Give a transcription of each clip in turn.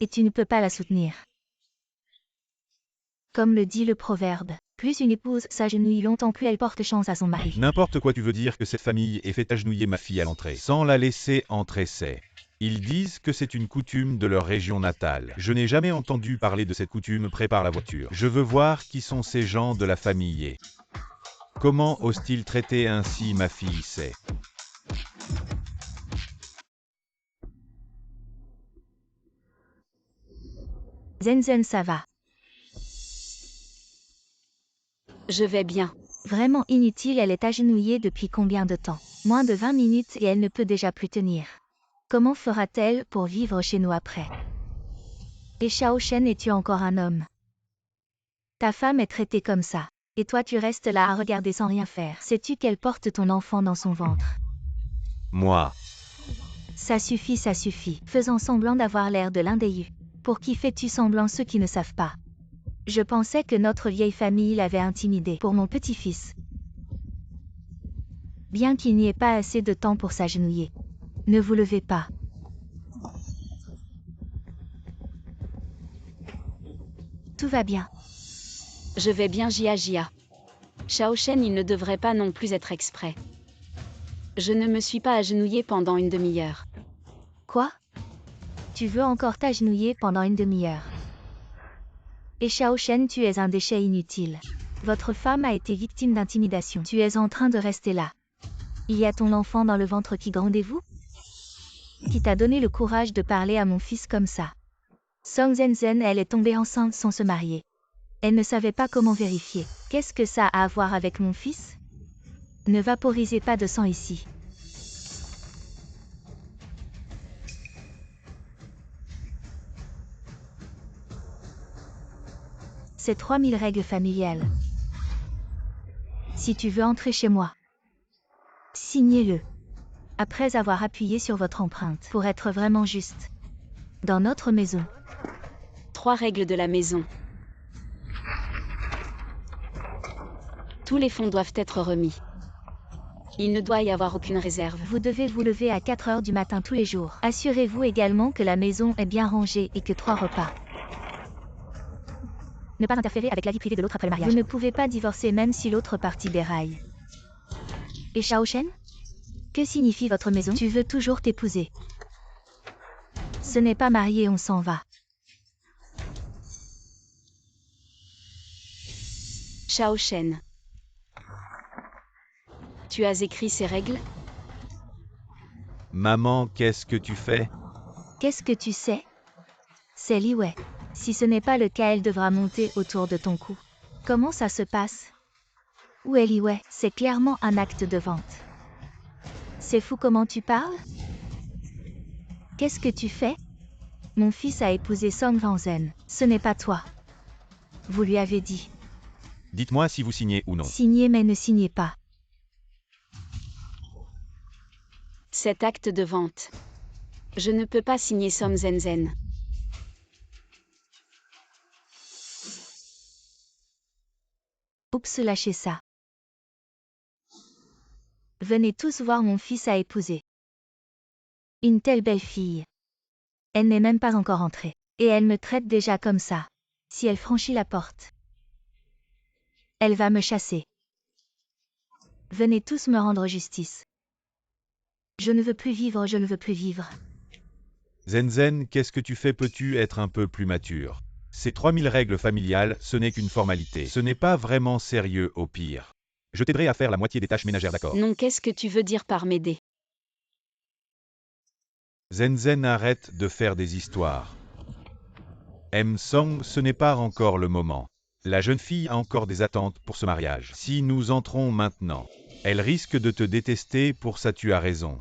et tu ne peux pas la soutenir. Comme le dit le proverbe, plus une épouse s'agenouille longtemps, plus elle porte chance à son mari. N'importe quoi, tu veux dire que cette famille ait fait agenouiller ma fille à l'entrée, sans la laisser entrer, c'est. Ils disent que c'est une coutume de leur région natale. Je n'ai jamais entendu parler de cette coutume. Prépare la voiture. Je veux voir qui sont ces gens de la famille et comment osent-ils traiter ainsi ma fille, c'est. Zenzen, ça va. Je vais bien. Vraiment inutile, elle est agenouillée depuis combien de temps? Moins de 20 minutes et elle ne peut déjà plus tenir. Comment fera-t-elle pour vivre chez nous après? Et Xiao Shen, es-tu encore un homme? Ta femme est traitée comme ça. Et toi tu restes là à regarder sans rien faire. Sais-tu qu'elle porte ton enfant dans son ventre? Moi. Ça suffit, faisant semblant d'avoir l'air de l'indéhu. Pour qui fais-tu semblant? Ceux qui ne savent pas. Je pensais que notre vieille famille l'avait intimidé pour mon petit-fils. Bien qu'il n'y ait pas assez de temps pour s'agenouiller. Ne vous levez pas. Tout va bien. Je vais bien, Jia. Xiao Shen, il ne devrait pas non plus être exprès. Je ne me suis pas agenouillée pendant une demi-heure. Quoi? Tu veux encore t'agenouiller pendant une demi-heure? Et Xiao Shen, tu es un déchet inutile. Votre femme a été victime d'intimidation. Tu es en train de rester là. Il y a ton enfant dans le ventre, qui grondez-vous? Qui t'a donné le courage de parler à mon fils comme ça? Song Zenzen, elle est tombée enceinte sans se marier. Elle ne savait pas comment vérifier. Qu'est-ce que ça a à voir avec mon fils? Ne vaporisez pas de sang ici. C'est 3000 règles familiales. Si tu veux entrer chez moi, signez-le. Après avoir appuyé sur votre empreinte, pour être vraiment juste. Dans notre maison. 3 règles de la maison. Tous les fonds doivent être remis. Il ne doit y avoir aucune réserve. Vous devez vous lever à 4 heures du matin tous les jours. Assurez-vous également que la maison est bien rangée et que 3 repas. Ne pas interférer avec la vie privée de l'autre après le mariage. Vous ne pouvez pas divorcer même si l'autre partie déraille. Et Xiao Shen? Que signifie votre maison? Tu veux toujours t'épouser. Ce n'est pas marié, on s'en va. Xiao Shen. Tu as écrit ces règles? Maman, qu'est-ce que tu fais? Qu'est-ce que tu sais? C'est Li Wei. Si ce n'est pas le cas, elle devra monter autour de ton cou. Comment ça se passe? Où est Li Wei? C'est clairement un acte de vente. C'est fou comment tu parles? Qu'est-ce que tu fais? Mon fils a épousé Song Wanzhen. Ce n'est pas toi. Vous lui avez dit. Dites-moi si vous signez ou non. Signez mais ne signez pas. Cet acte de vente. Je ne peux pas signer Song Zenzen. Oups, lâchez ça. Venez tous voir mon fils a épousé. Une telle belle fille. Elle n'est même pas encore entrée. Et elle me traite déjà comme ça. Si elle franchit la porte, elle va me chasser. Venez tous me rendre justice. Je ne veux plus vivre, je ne veux plus vivre. Zenzen, qu'est-ce que tu fais? Peux-tu être un peu plus mature? Ces 3000 règles familiales, ce n'est qu'une formalité. Ce n'est pas vraiment sérieux au pire. Je t'aiderai à faire la moitié des tâches ménagères, d'accord? Non, qu'est-ce que tu veux dire par m'aider? Zenzen, arrête de faire des histoires. M-Song, ce n'est pas encore le moment. La jeune fille a encore des attentes pour ce mariage. Si nous entrons maintenant, elle risque de te détester pour ça, tu as raison.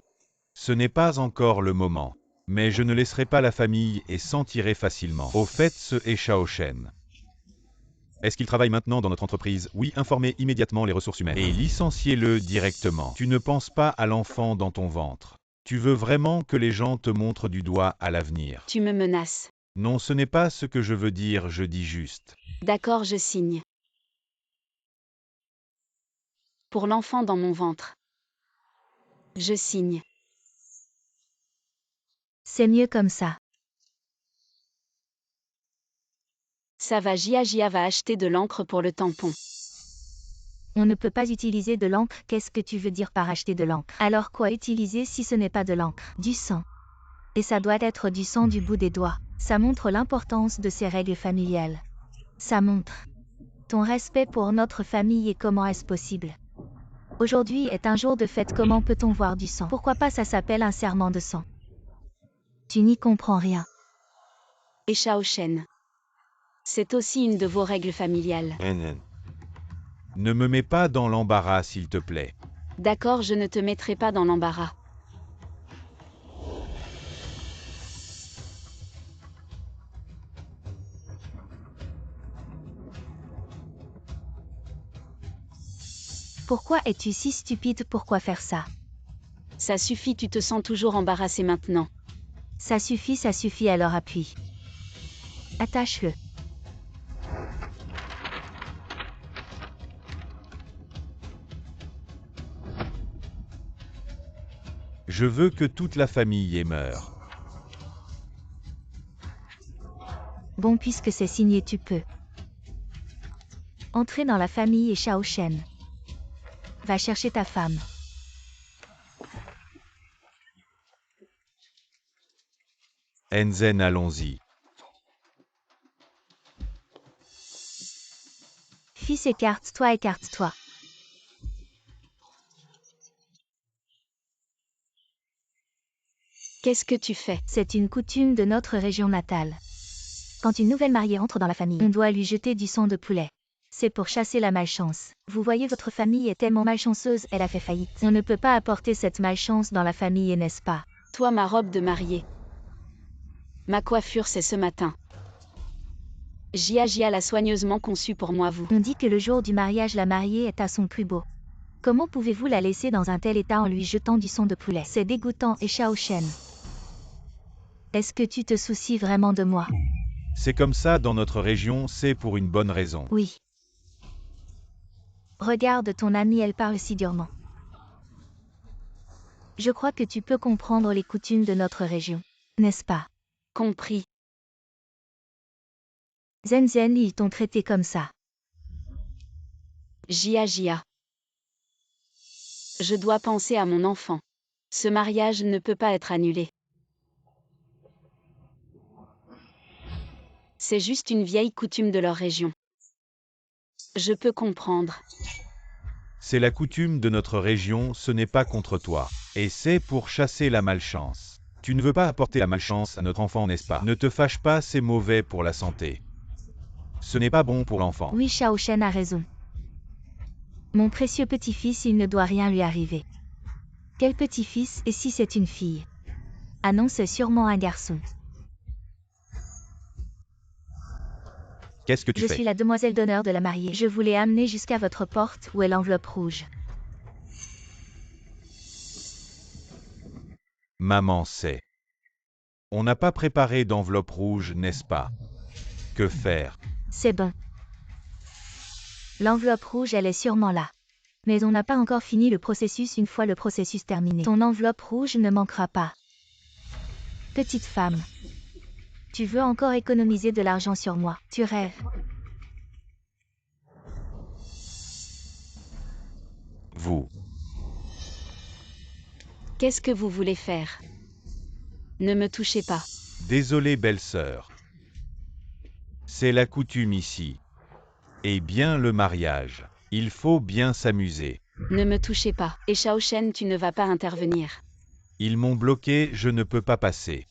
Ce n'est pas encore le moment. Mais je ne laisserai pas la famille et s'en tirer facilement. Au fait, ce est Xiao Shen. Est-ce qu'il travaille maintenant dans notre entreprise? Oui, informez immédiatement les ressources humaines. Et licenciez-le directement. Tu ne penses pas à l'enfant dans ton ventre. Tu veux vraiment que les gens te montrent du doigt à l'avenir. Tu me menaces. Non, ce n'est pas ce que je veux dire, je dis juste. D'accord, je signe. Pour l'enfant dans mon ventre. Je signe. C'est mieux comme ça. Ça va, Jia va acheter de l'encre pour le tampon. On ne peut pas utiliser de l'encre. Qu'est-ce que tu veux dire par acheter de l'encre? Alors quoi utiliser si ce n'est pas de l'encre? Du sang. Et ça doit être du sang du bout des doigts. Ça montre l'importance de ces règles familiales. Ça montre ton respect pour notre famille et comment est-ce possible. Aujourd'hui est un jour de fête, comment peut-on voir du sang? Pourquoi pas ça s'appelle un serment de sang? Tu n'y comprends rien. Et Shao Shen. C'est aussi une de vos règles familiales. Ne me mets pas dans l'embarras, s'il te plaît. D'accord, je ne te mettrai pas dans l'embarras. Pourquoi es-tu si stupide? Pourquoi faire ça? Ça suffit, tu te sens toujours embarrassé maintenant. Ça suffit, alors appuie. Attache-le. Je veux que toute la famille y meure. Bon, puisque c'est signé, tu peux entrer dans la famille et Shao Shen. Va chercher ta femme. Enzen, allons-y. Fils, écarte-toi, écarte-toi. Qu'est-ce que tu fais? C'est une coutume de notre région natale. Quand une nouvelle mariée entre dans la famille, on doit lui jeter du sang de poulet. C'est pour chasser la malchance. Vous voyez, votre famille est tellement malchanceuse, elle a fait faillite. On ne peut pas apporter cette malchance dans la famille, n'est-ce pas? Toi, ma robe de mariée. Ma coiffure, c'est ce matin. Jia l'a soigneusement conçue pour moi, vous. On dit que le jour du mariage, la mariée est à son plus beau. Comment pouvez-vous la laisser dans un tel état en lui jetant du sang de poulet? C'est dégoûtant. Et Shao Shen, est-ce que tu te soucies vraiment de moi? C'est comme ça dans notre région, c'est pour une bonne raison. Oui. Regarde ton amie, elle parle si durement. Je crois que tu peux comprendre les coutumes de notre région, n'est-ce pas? Compris. Zen, ils t'ont traité comme ça. Jia. Je dois penser à mon enfant. Ce mariage ne peut pas être annulé. C'est juste une vieille coutume de leur région. Je peux comprendre. C'est la coutume de notre région, ce n'est pas contre toi. Et c'est pour chasser la malchance. Tu ne veux pas apporter la malchance à notre enfant, n'est-ce pas? Ne te fâche pas, c'est mauvais pour la santé. Ce n'est pas bon pour l'enfant. Oui, Shao Shen a raison. Mon précieux petit-fils, il ne doit rien lui arriver. Quel petit-fils? Et si c'est une fille? Ah non, c'est sûrement un garçon. Qu'est-ce que tu Je fais? suis la demoiselle d'honneur de la mariée. Je vous l'ai amenée jusqu'à votre porte, où est l'enveloppe rouge. Maman sait. On n'a pas préparé d'enveloppe rouge, n'est-ce pas? Que faire? C'est bon. L'enveloppe rouge, elle est sûrement là. Mais on n'a pas encore fini le processus. Une fois le processus terminé, ton enveloppe rouge ne manquera pas. Petite femme. Tu veux encore économiser de l'argent sur moi? Tu rêves. Vous. Qu'est-ce que vous voulez faire? Ne me touchez pas. Désolé, belle-sœur. C'est la coutume ici. Et bien le mariage. Il faut bien s'amuser. Ne me touchez pas. Et Shao Shen, tu ne vas pas intervenir. Ils m'ont bloqué, je ne peux pas passer.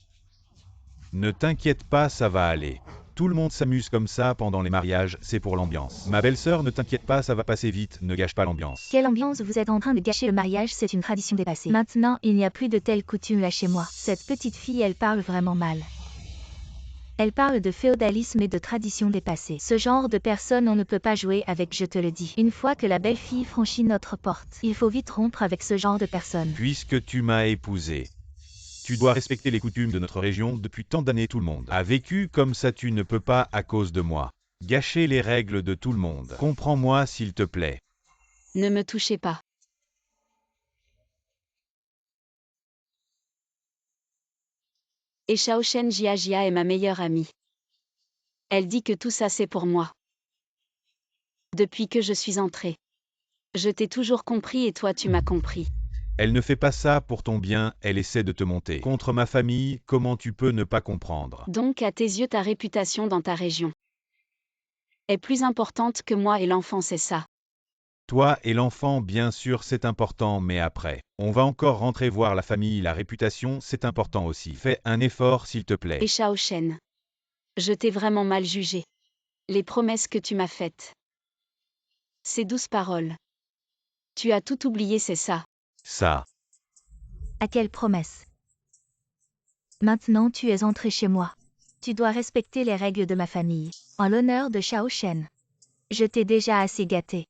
Ne t'inquiète pas, ça va aller. Tout le monde s'amuse comme ça pendant les mariages, c'est pour l'ambiance. Ma belle-sœur, ne t'inquiète pas, ça va passer vite, ne gâche pas l'ambiance. Quelle ambiance, vous êtes en train de gâcher le mariage, c'est une tradition dépassée. Maintenant, il n'y a plus de telles coutumes là chez moi. Cette petite fille, elle parle vraiment mal. Elle parle de féodalisme et de traditions dépassées. Ce genre de personne, on ne peut pas jouer avec, je te le dis. Une fois que la belle fille franchit notre porte, il faut vite rompre avec ce genre de personne. Puisque tu m'as épousé, tu dois respecter les coutumes de notre région. Depuis tant d'années, tout le monde a vécu comme ça, tu ne peux pas, à cause de moi, gâcher les règles de tout le monde. Comprends-moi, s'il te plaît. Ne me touchez pas. Et Shao Shen, Jia est ma meilleure amie. Elle dit que tout ça c'est pour moi. Depuis que je suis entrée. Je t'ai toujours compris et toi tu m'as compris. Elle ne fait pas ça pour ton bien, elle essaie de te monter. Contre ma famille, comment tu peux ne pas comprendre? Donc à tes yeux ta réputation dans ta région est plus importante que moi et l'enfant, c'est ça. Toi et l'enfant, bien sûr, c'est important, mais après, on va encore rentrer voir la famille, la réputation, c'est important aussi. Fais un effort, s'il te plaît. Et Shao Shen. Je t'ai vraiment mal jugé. Les promesses que tu m'as faites. Ces douces paroles. Tu as tout oublié, c'est ça. Ça. À quelle promesse? Maintenant tu es entré chez moi. Tu dois respecter les règles de ma famille, en l'honneur de Shao Shen. Je t'ai déjà assez gâté.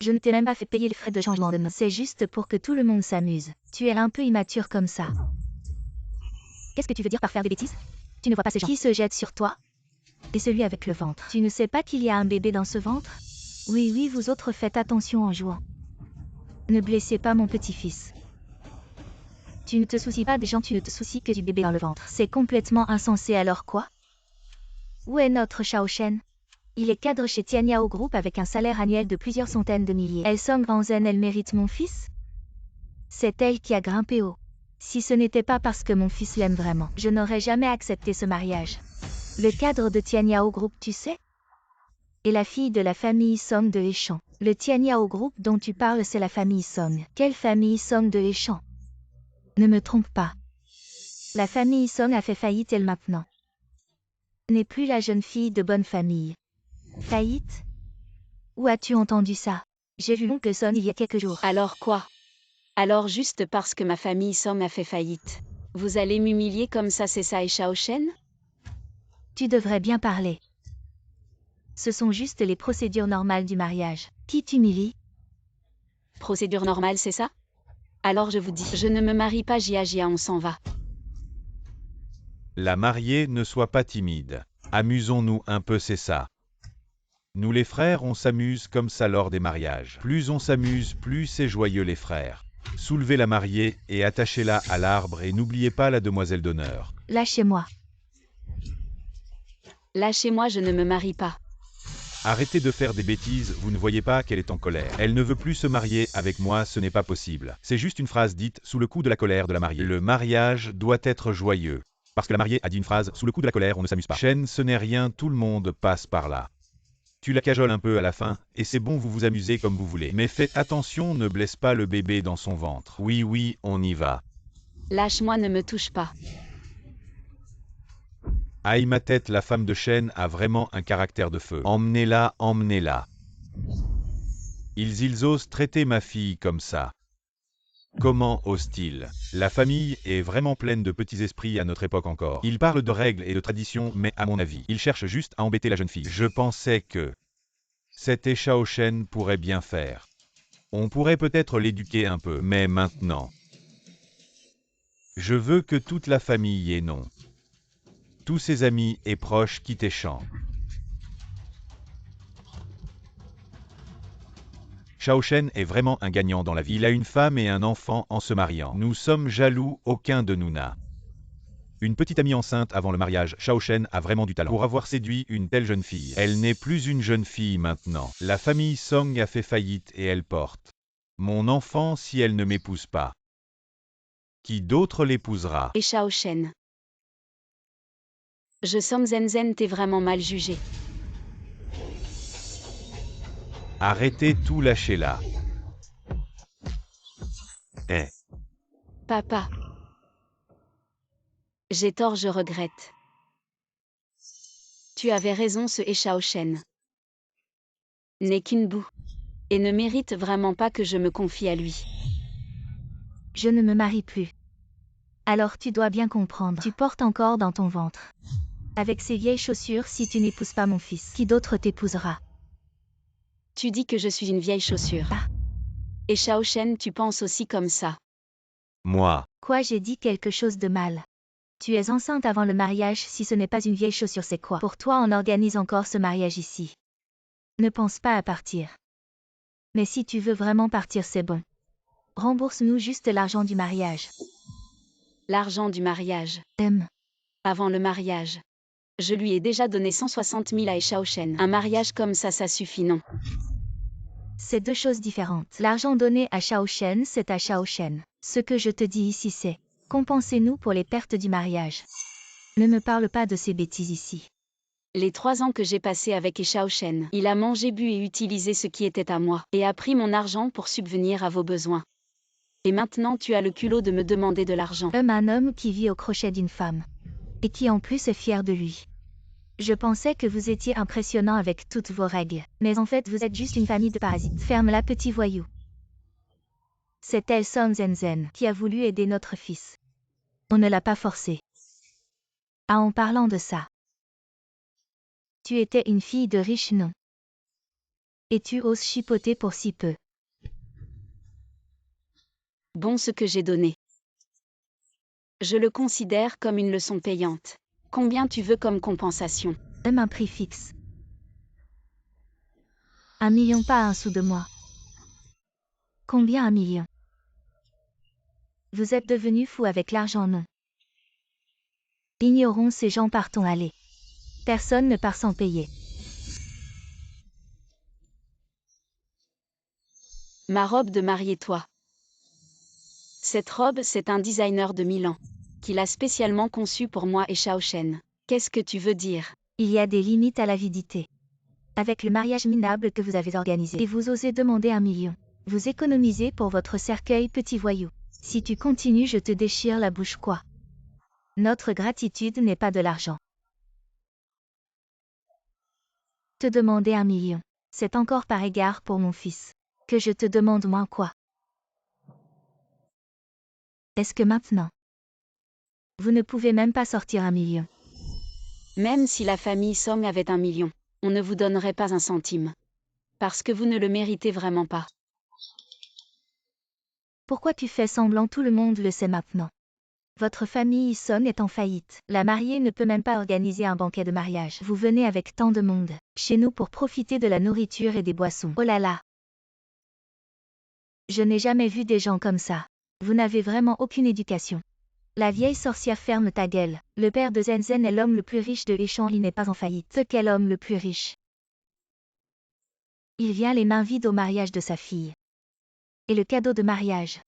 Je ne t'ai même pas fait payer les frais de changement de nom. C'est juste pour que tout le monde s'amuse. Tu es un peu immature comme ça. Qu'est-ce que tu veux dire par faire des bêtises? Tu ne vois pas ces gens qui se jettent sur toi? Et celui avec le ventre. Tu ne sais pas qu'il y a un bébé dans ce ventre? Oui, oui, vous autres faites attention en jouant. Ne blessez pas mon petit-fils. Tu ne te soucies pas des gens, tu ne te soucies que du bébé dans le ventre. C'est complètement insensé, alors quoi? Où est notre Shao Shen? Il est cadre chez Tianyao Group avec un salaire annuel de plusieurs centaines de milliers. Elle Song Ranzen, elle mérite mon fils? C'est elle qui a grimpé haut. Si ce n'était pas parce que mon fils l'aime vraiment, je n'aurais jamais accepté ce mariage. Le cadre de Tianyao Group, tu sais? Et la fille de la famille Song de Hechan. Le Tianyao Group dont tu parles, c'est la famille Song. Quelle famille Song de Hechan? Ne me trompe pas. La famille Song a fait faillite elle maintenant. N'est plus la jeune fille de bonne famille. Faillite? Où as-tu entendu ça? J'ai vu l'oncle Son il y a quelques jours. Alors quoi? Alors juste parce que ma famille Song a fait faillite. Vous allez m'humilier comme ça, c'est ça, et Shao Shen? Tu devrais bien parler. Ce sont juste les procédures normales du mariage. Qui t'humilie? Procédure normale, c'est ça? Alors je vous dis, je ne me marie pas, Jia, on s'en va. La mariée, ne sois pas timide. Amusons-nous un peu, c'est ça. Nous les frères, on s'amuse comme ça lors des mariages. Plus on s'amuse, plus c'est joyeux les frères. Soulevez la mariée et attachez-la à l'arbre et n'oubliez pas la demoiselle d'honneur. Lâchez-moi. Lâchez-moi, je ne me marie pas. Arrêtez de faire des bêtises, vous ne voyez pas qu'elle est en colère. Elle ne veut plus se marier avec moi, ce n'est pas possible. C'est juste une phrase dite sous le coup de la colère de la mariée. Le mariage doit être joyeux. Parce que la mariée a dit une phrase, sous le coup de la colère, on ne s'amuse pas. Shen, ce n'est rien, tout le monde passe par là. Tu la cajoles un peu à la fin, et c'est bon, vous vous amusez comme vous voulez. Mais faites attention, ne blesse pas le bébé dans son ventre. Oui, oui, on y va. Lâche-moi, ne me touche pas. Aïe ma tête, la femme de Shen a vraiment un caractère de feu. Emmenez-la, emmenez-la. Ils osent traiter ma fille comme ça. Comment osent-ils? La famille est vraiment pleine de petits esprits à notre époque encore. Ils parlent de règles et de traditions, mais à mon avis, ils cherchent juste à embêter la jeune fille. Je pensais que cet Shao Shen pourrait bien faire. On pourrait peut-être l'éduquer un peu, mais maintenant, je veux que toute la famille et non. Tous ses amis et proches quittent Hechan. Shao Shen est vraiment un gagnant dans la vie. Il a une femme et un enfant en se mariant. Nous sommes jaloux, aucun de nous n'a. Une petite amie enceinte avant le mariage, Shao Shen a vraiment du talent pour avoir séduit une telle jeune fille. Elle n'est plus une jeune fille maintenant. La famille Song a fait faillite et elle porte mon enfant si elle ne m'épouse pas. Qui d'autre l'épousera? Et Shao Shen. Je somme Zen, t'es vraiment mal jugé. Arrêtez tout, lâchez là. Papa. J'ai tort, je regrette. Tu avais raison, ce Shao Shen n'est qu'une boue. Et ne mérite vraiment pas que je me confie à lui. Je ne me marie plus. Alors tu dois bien comprendre. Tu portes encore dans ton ventre. Avec ces vieilles chaussures, si tu n'épouses pas mon fils, qui d'autre t'épousera? Tu dis que je suis une vieille chaussure. Ah. Et Shao Shen, tu penses aussi comme ça. Moi. Quoi, j'ai dit quelque chose de mal? Tu es enceinte avant le mariage, si ce n'est pas une vieille chaussure, c'est quoi? Pour toi, on organise encore ce mariage ici. Ne pense pas à partir. Mais si tu veux vraiment partir, c'est bon. Rembourse-nous juste l'argent du mariage. L'argent du mariage. M. Avant le mariage. Je lui ai déjà donné 160 000 à Shaoshen. Un mariage comme ça suffit, non? C'est deux choses différentes. L'argent donné à Shaoshen, c'est à Shaoshen. Ce que je te dis ici c'est, compensez-nous pour les pertes du mariage. Ne me parle pas de ces bêtises ici. Les 3 ans que j'ai passés avec Shaoshen, il a mangé, bu et utilisé ce qui était à moi, et a pris mon argent pour subvenir à vos besoins. Et maintenant tu as le culot de me demander de l'argent. Un homme qui vit au crochet d'une femme. Et qui en plus est fier de lui. Je pensais que vous étiez impressionnant avec toutes vos règles, mais en fait vous êtes juste une famille de parasites. Ferme-la, petit voyou. C'est elle Song Zenzen qui a voulu aider notre fils. On ne l'a pas forcé. Ah, en parlant de ça. Tu étais une fille de riche, non? Et tu oses chipoter pour si peu. Bon, ce que j'ai donné. Je le considère comme une leçon payante. Combien tu veux comme compensation? Un prix fixe. 1 million, pas un sou de moi. Combien 1 million? Vous êtes devenu fou avec l'argent, non? Ignorons ces gens, partons, allez. Personne ne part sans payer. Ma robe de mariée, toi. Cette robe, c'est un designer de Milan, qui l'a spécialement conçue pour moi et Shaoshen. Qu'est-ce que tu veux dire? Il y a des limites à l'avidité. Avec le mariage minable que vous avez organisé, et vous osez demander 1 million. Vous économisez pour votre cercueil, petit voyou. Si tu continues, je te déchire la bouche, quoi. Notre gratitude n'est pas de l'argent. Te demander 1 million. C'est encore par égard pour mon fils. Que je te demande moins, quoi. Est-ce que maintenant, vous ne pouvez même pas sortir 1 million? Même si la famille Song avait 1 million, on ne vous donnerait pas un centime. Parce que vous ne le méritez vraiment pas. Pourquoi tu fais semblant? Tout le monde le sait maintenant. Votre famille Song est en faillite. La mariée ne peut même pas organiser un banquet de mariage. Vous venez avec tant de monde chez nous pour profiter de la nourriture et des boissons. Oh là là! Je n'ai jamais vu des gens comme ça. Vous n'avez vraiment aucune éducation. La vieille sorcière, ferme ta gueule. Le père de Zenzen est l'homme le plus riche de Hechan, il n'est pas en faillite. Quel homme le plus riche? Il vient les mains vides au mariage de sa fille. Et le cadeau de mariage.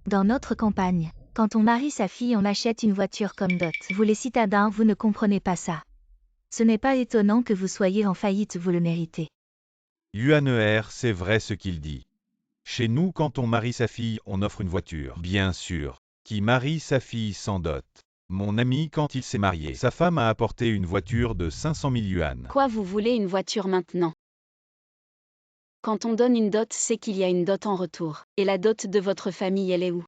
Dans notre campagne, quand on marie sa fille, on achète une voiture comme dot. Vous les citadins, vous ne comprenez pas ça. Ce n'est pas étonnant que vous soyez en faillite, vous le méritez. Yuaner, c'est vrai ce qu'il dit. Chez nous, quand on marie sa fille, on offre une voiture. Bien sûr. Qui marie sa fille sans dot? Mon ami, quand il s'est marié, sa femme a apporté une voiture de 500 000 yuan. Quoi, vous voulez une voiture maintenant? Quand on donne une dot, c'est qu'il y a une dot en retour. Et la dot de votre famille, elle est où?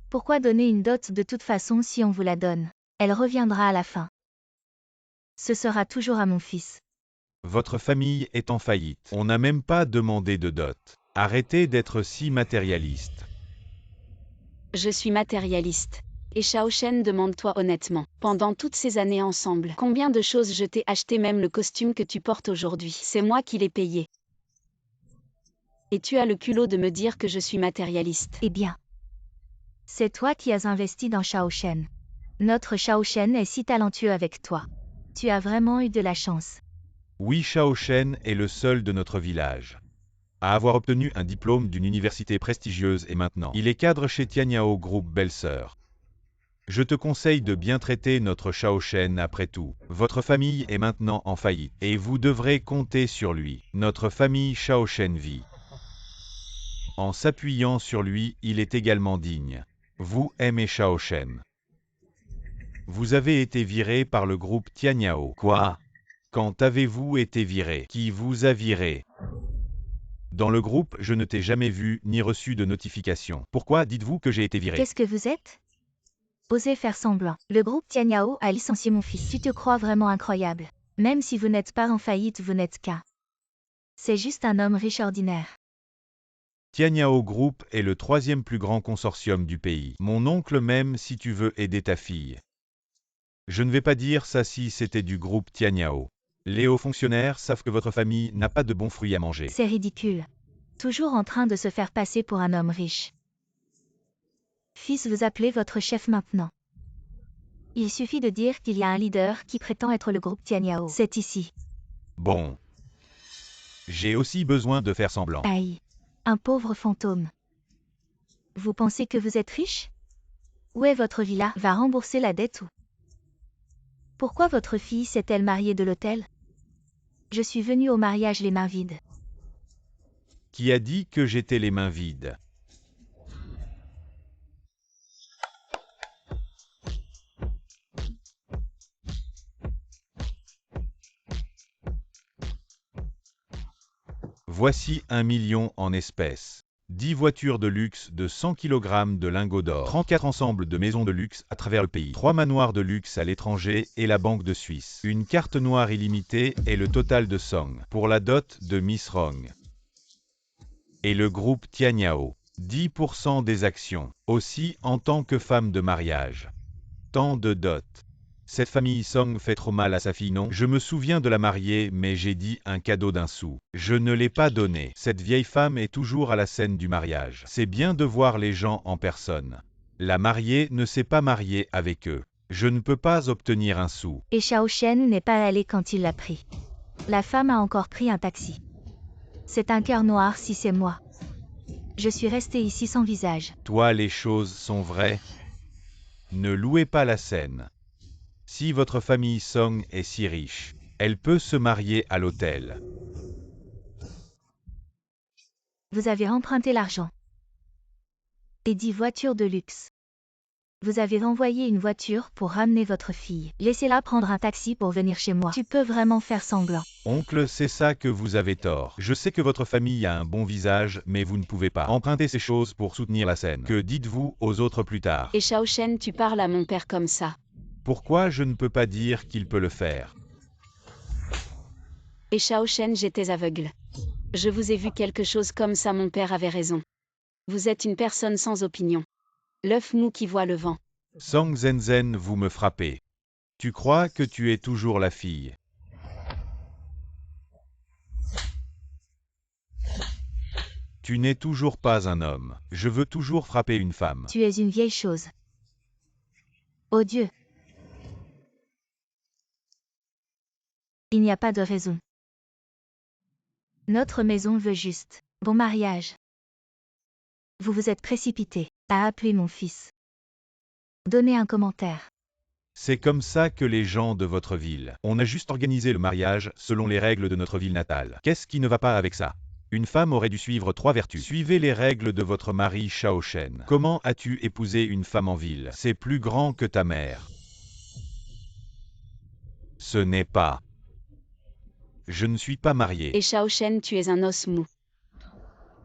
Pourquoi donner une dot de toute façon si on vous la donne? Elle reviendra à la fin. Ce sera toujours à mon fils. Votre famille est en faillite. On n'a même pas demandé de dot. Arrêtez d'être si matérialiste. Je suis matérialiste. Et Shaoshen, demande-toi honnêtement, pendant toutes ces années ensemble, combien de choses je t'ai acheté, même le costume que tu portes aujourd'hui, c'est moi qui l'ai payé. Et tu as le culot de me dire que je suis matérialiste. Eh bien, c'est toi qui as investi dans Shaoshen. Notre Shaoshen est si talentueux avec toi. Tu as vraiment eu de la chance. Oui, Shaoshen est le seul de notre village à avoir obtenu un diplôme d'une université prestigieuse et maintenant, il est cadre chez Tianyao Group Belle-Sœur. Je te conseille de bien traiter notre Shaoshen après tout. Votre famille est maintenant en faillite et vous devrez compter sur lui. Notre famille Shaoshen vit. En s'appuyant sur lui, il est également digne. Vous aimez Shaoshen. Vous avez été viré par le groupe Tianyao. Quoi? Quand avez-vous été viré? Qui vous a viré? Dans le groupe, je ne t'ai jamais vu ni reçu de notification. Pourquoi dites-vous que j'ai été viré? Qu'est-ce que vous êtes? Osez faire semblant. Le groupe Tianyao a licencié mon fils. Tu te crois vraiment incroyable. Même si vous n'êtes pas en faillite, vous n'êtes qu'un. C'est juste un homme riche ordinaire. Tianyao Group est le 3e plus grand consortium du pays. Mon oncle même si tu veux aider ta fille. Je ne vais pas dire ça si c'était du groupe Tianyao. Les hauts fonctionnaires savent que votre famille n'a pas de bons fruits à manger. C'est ridicule. Toujours en train de se faire passer pour un homme riche. Fils, vous appelez votre chef maintenant. Il suffit de dire qu'il y a un leader qui prétend être le groupe Tianyao. C'est ici. Bon. J'ai aussi besoin de faire semblant. Aïe. Un pauvre fantôme. Vous pensez que vous êtes riche? Où est votre villa? Va rembourser la dette ou? Pourquoi votre fille s'est-elle mariée de l'hôtel? Je suis venue au mariage les mains vides. Qui a dit que j'étais les mains vides? Voici 1 million en espèces. 10 voitures de luxe de 100 kg de lingots d'or, 34 ensembles de maisons de luxe à travers le pays, 3 manoirs de luxe à l'étranger et la Banque de Suisse. Une carte noire illimitée et le total de Song pour la dot de Miss Rong. Et le groupe Tianyao. 10% des actions, aussi en tant que femme de mariage. Tant de dot. Cette famille Song fait trop mal à sa fille, non? Je me souviens de la marier, mais j'ai dit un cadeau d'1 sou. Je ne l'ai pas donné. Cette vieille femme est toujours à la scène du mariage. C'est bien de voir les gens en personne. La mariée ne s'est pas mariée avec eux. Je ne peux pas obtenir 1 sou. Et Shao Shen n'est pas allé quand il l'a pris. La femme a encore pris un taxi. C'est un cœur noir si c'est moi. Je suis restée ici sans visage. Toi, les choses sont vraies. Ne louez pas la scène. Si votre famille Song est si riche, elle peut se marier à l'hôtel. Vous avez emprunté l'argent. Et 10 voitures de luxe. Vous avez envoyé une voiture pour ramener votre fille. Laissez-la prendre un taxi pour venir chez moi. Tu peux vraiment faire semblant. Oncle, c'est ça que vous avez tort. Je sais que votre famille a un bon visage, mais vous ne pouvez pas emprunter ces choses pour soutenir la scène. Que dites-vous aux autres plus tard? Et Shao Shen, tu parles à mon père comme ça. Pourquoi je ne peux pas dire qu'il peut le faire? Et Shao Shen, j'étais aveugle. Je vous ai vu quelque chose comme ça, mon père avait raison. Vous êtes une personne sans opinion. L'œuf mou qui voit le vent. Song Zhenzen, vous me frappez. Tu crois que tu es toujours la fille? Tu n'es toujours pas un homme. Je veux toujours frapper une femme. Tu es une vieille chose. Oh Dieu! Il n'y a pas de raison. Notre maison veut juste. Bon mariage. Vous vous êtes précipité à appeler mon fils. Donnez un commentaire. C'est comme ça que les gens de votre ville. On a juste organisé le mariage selon les règles de notre ville natale. Qu'est-ce qui ne va pas avec ça? Une femme aurait dû suivre 3 vertus. Suivez les règles de votre mari Shao Shen. Comment as-tu épousé une femme en ville? C'est plus grand que ta mère. Ce n'est pas. Je ne suis pas marié. Et Shao Shen, tu es un os mou.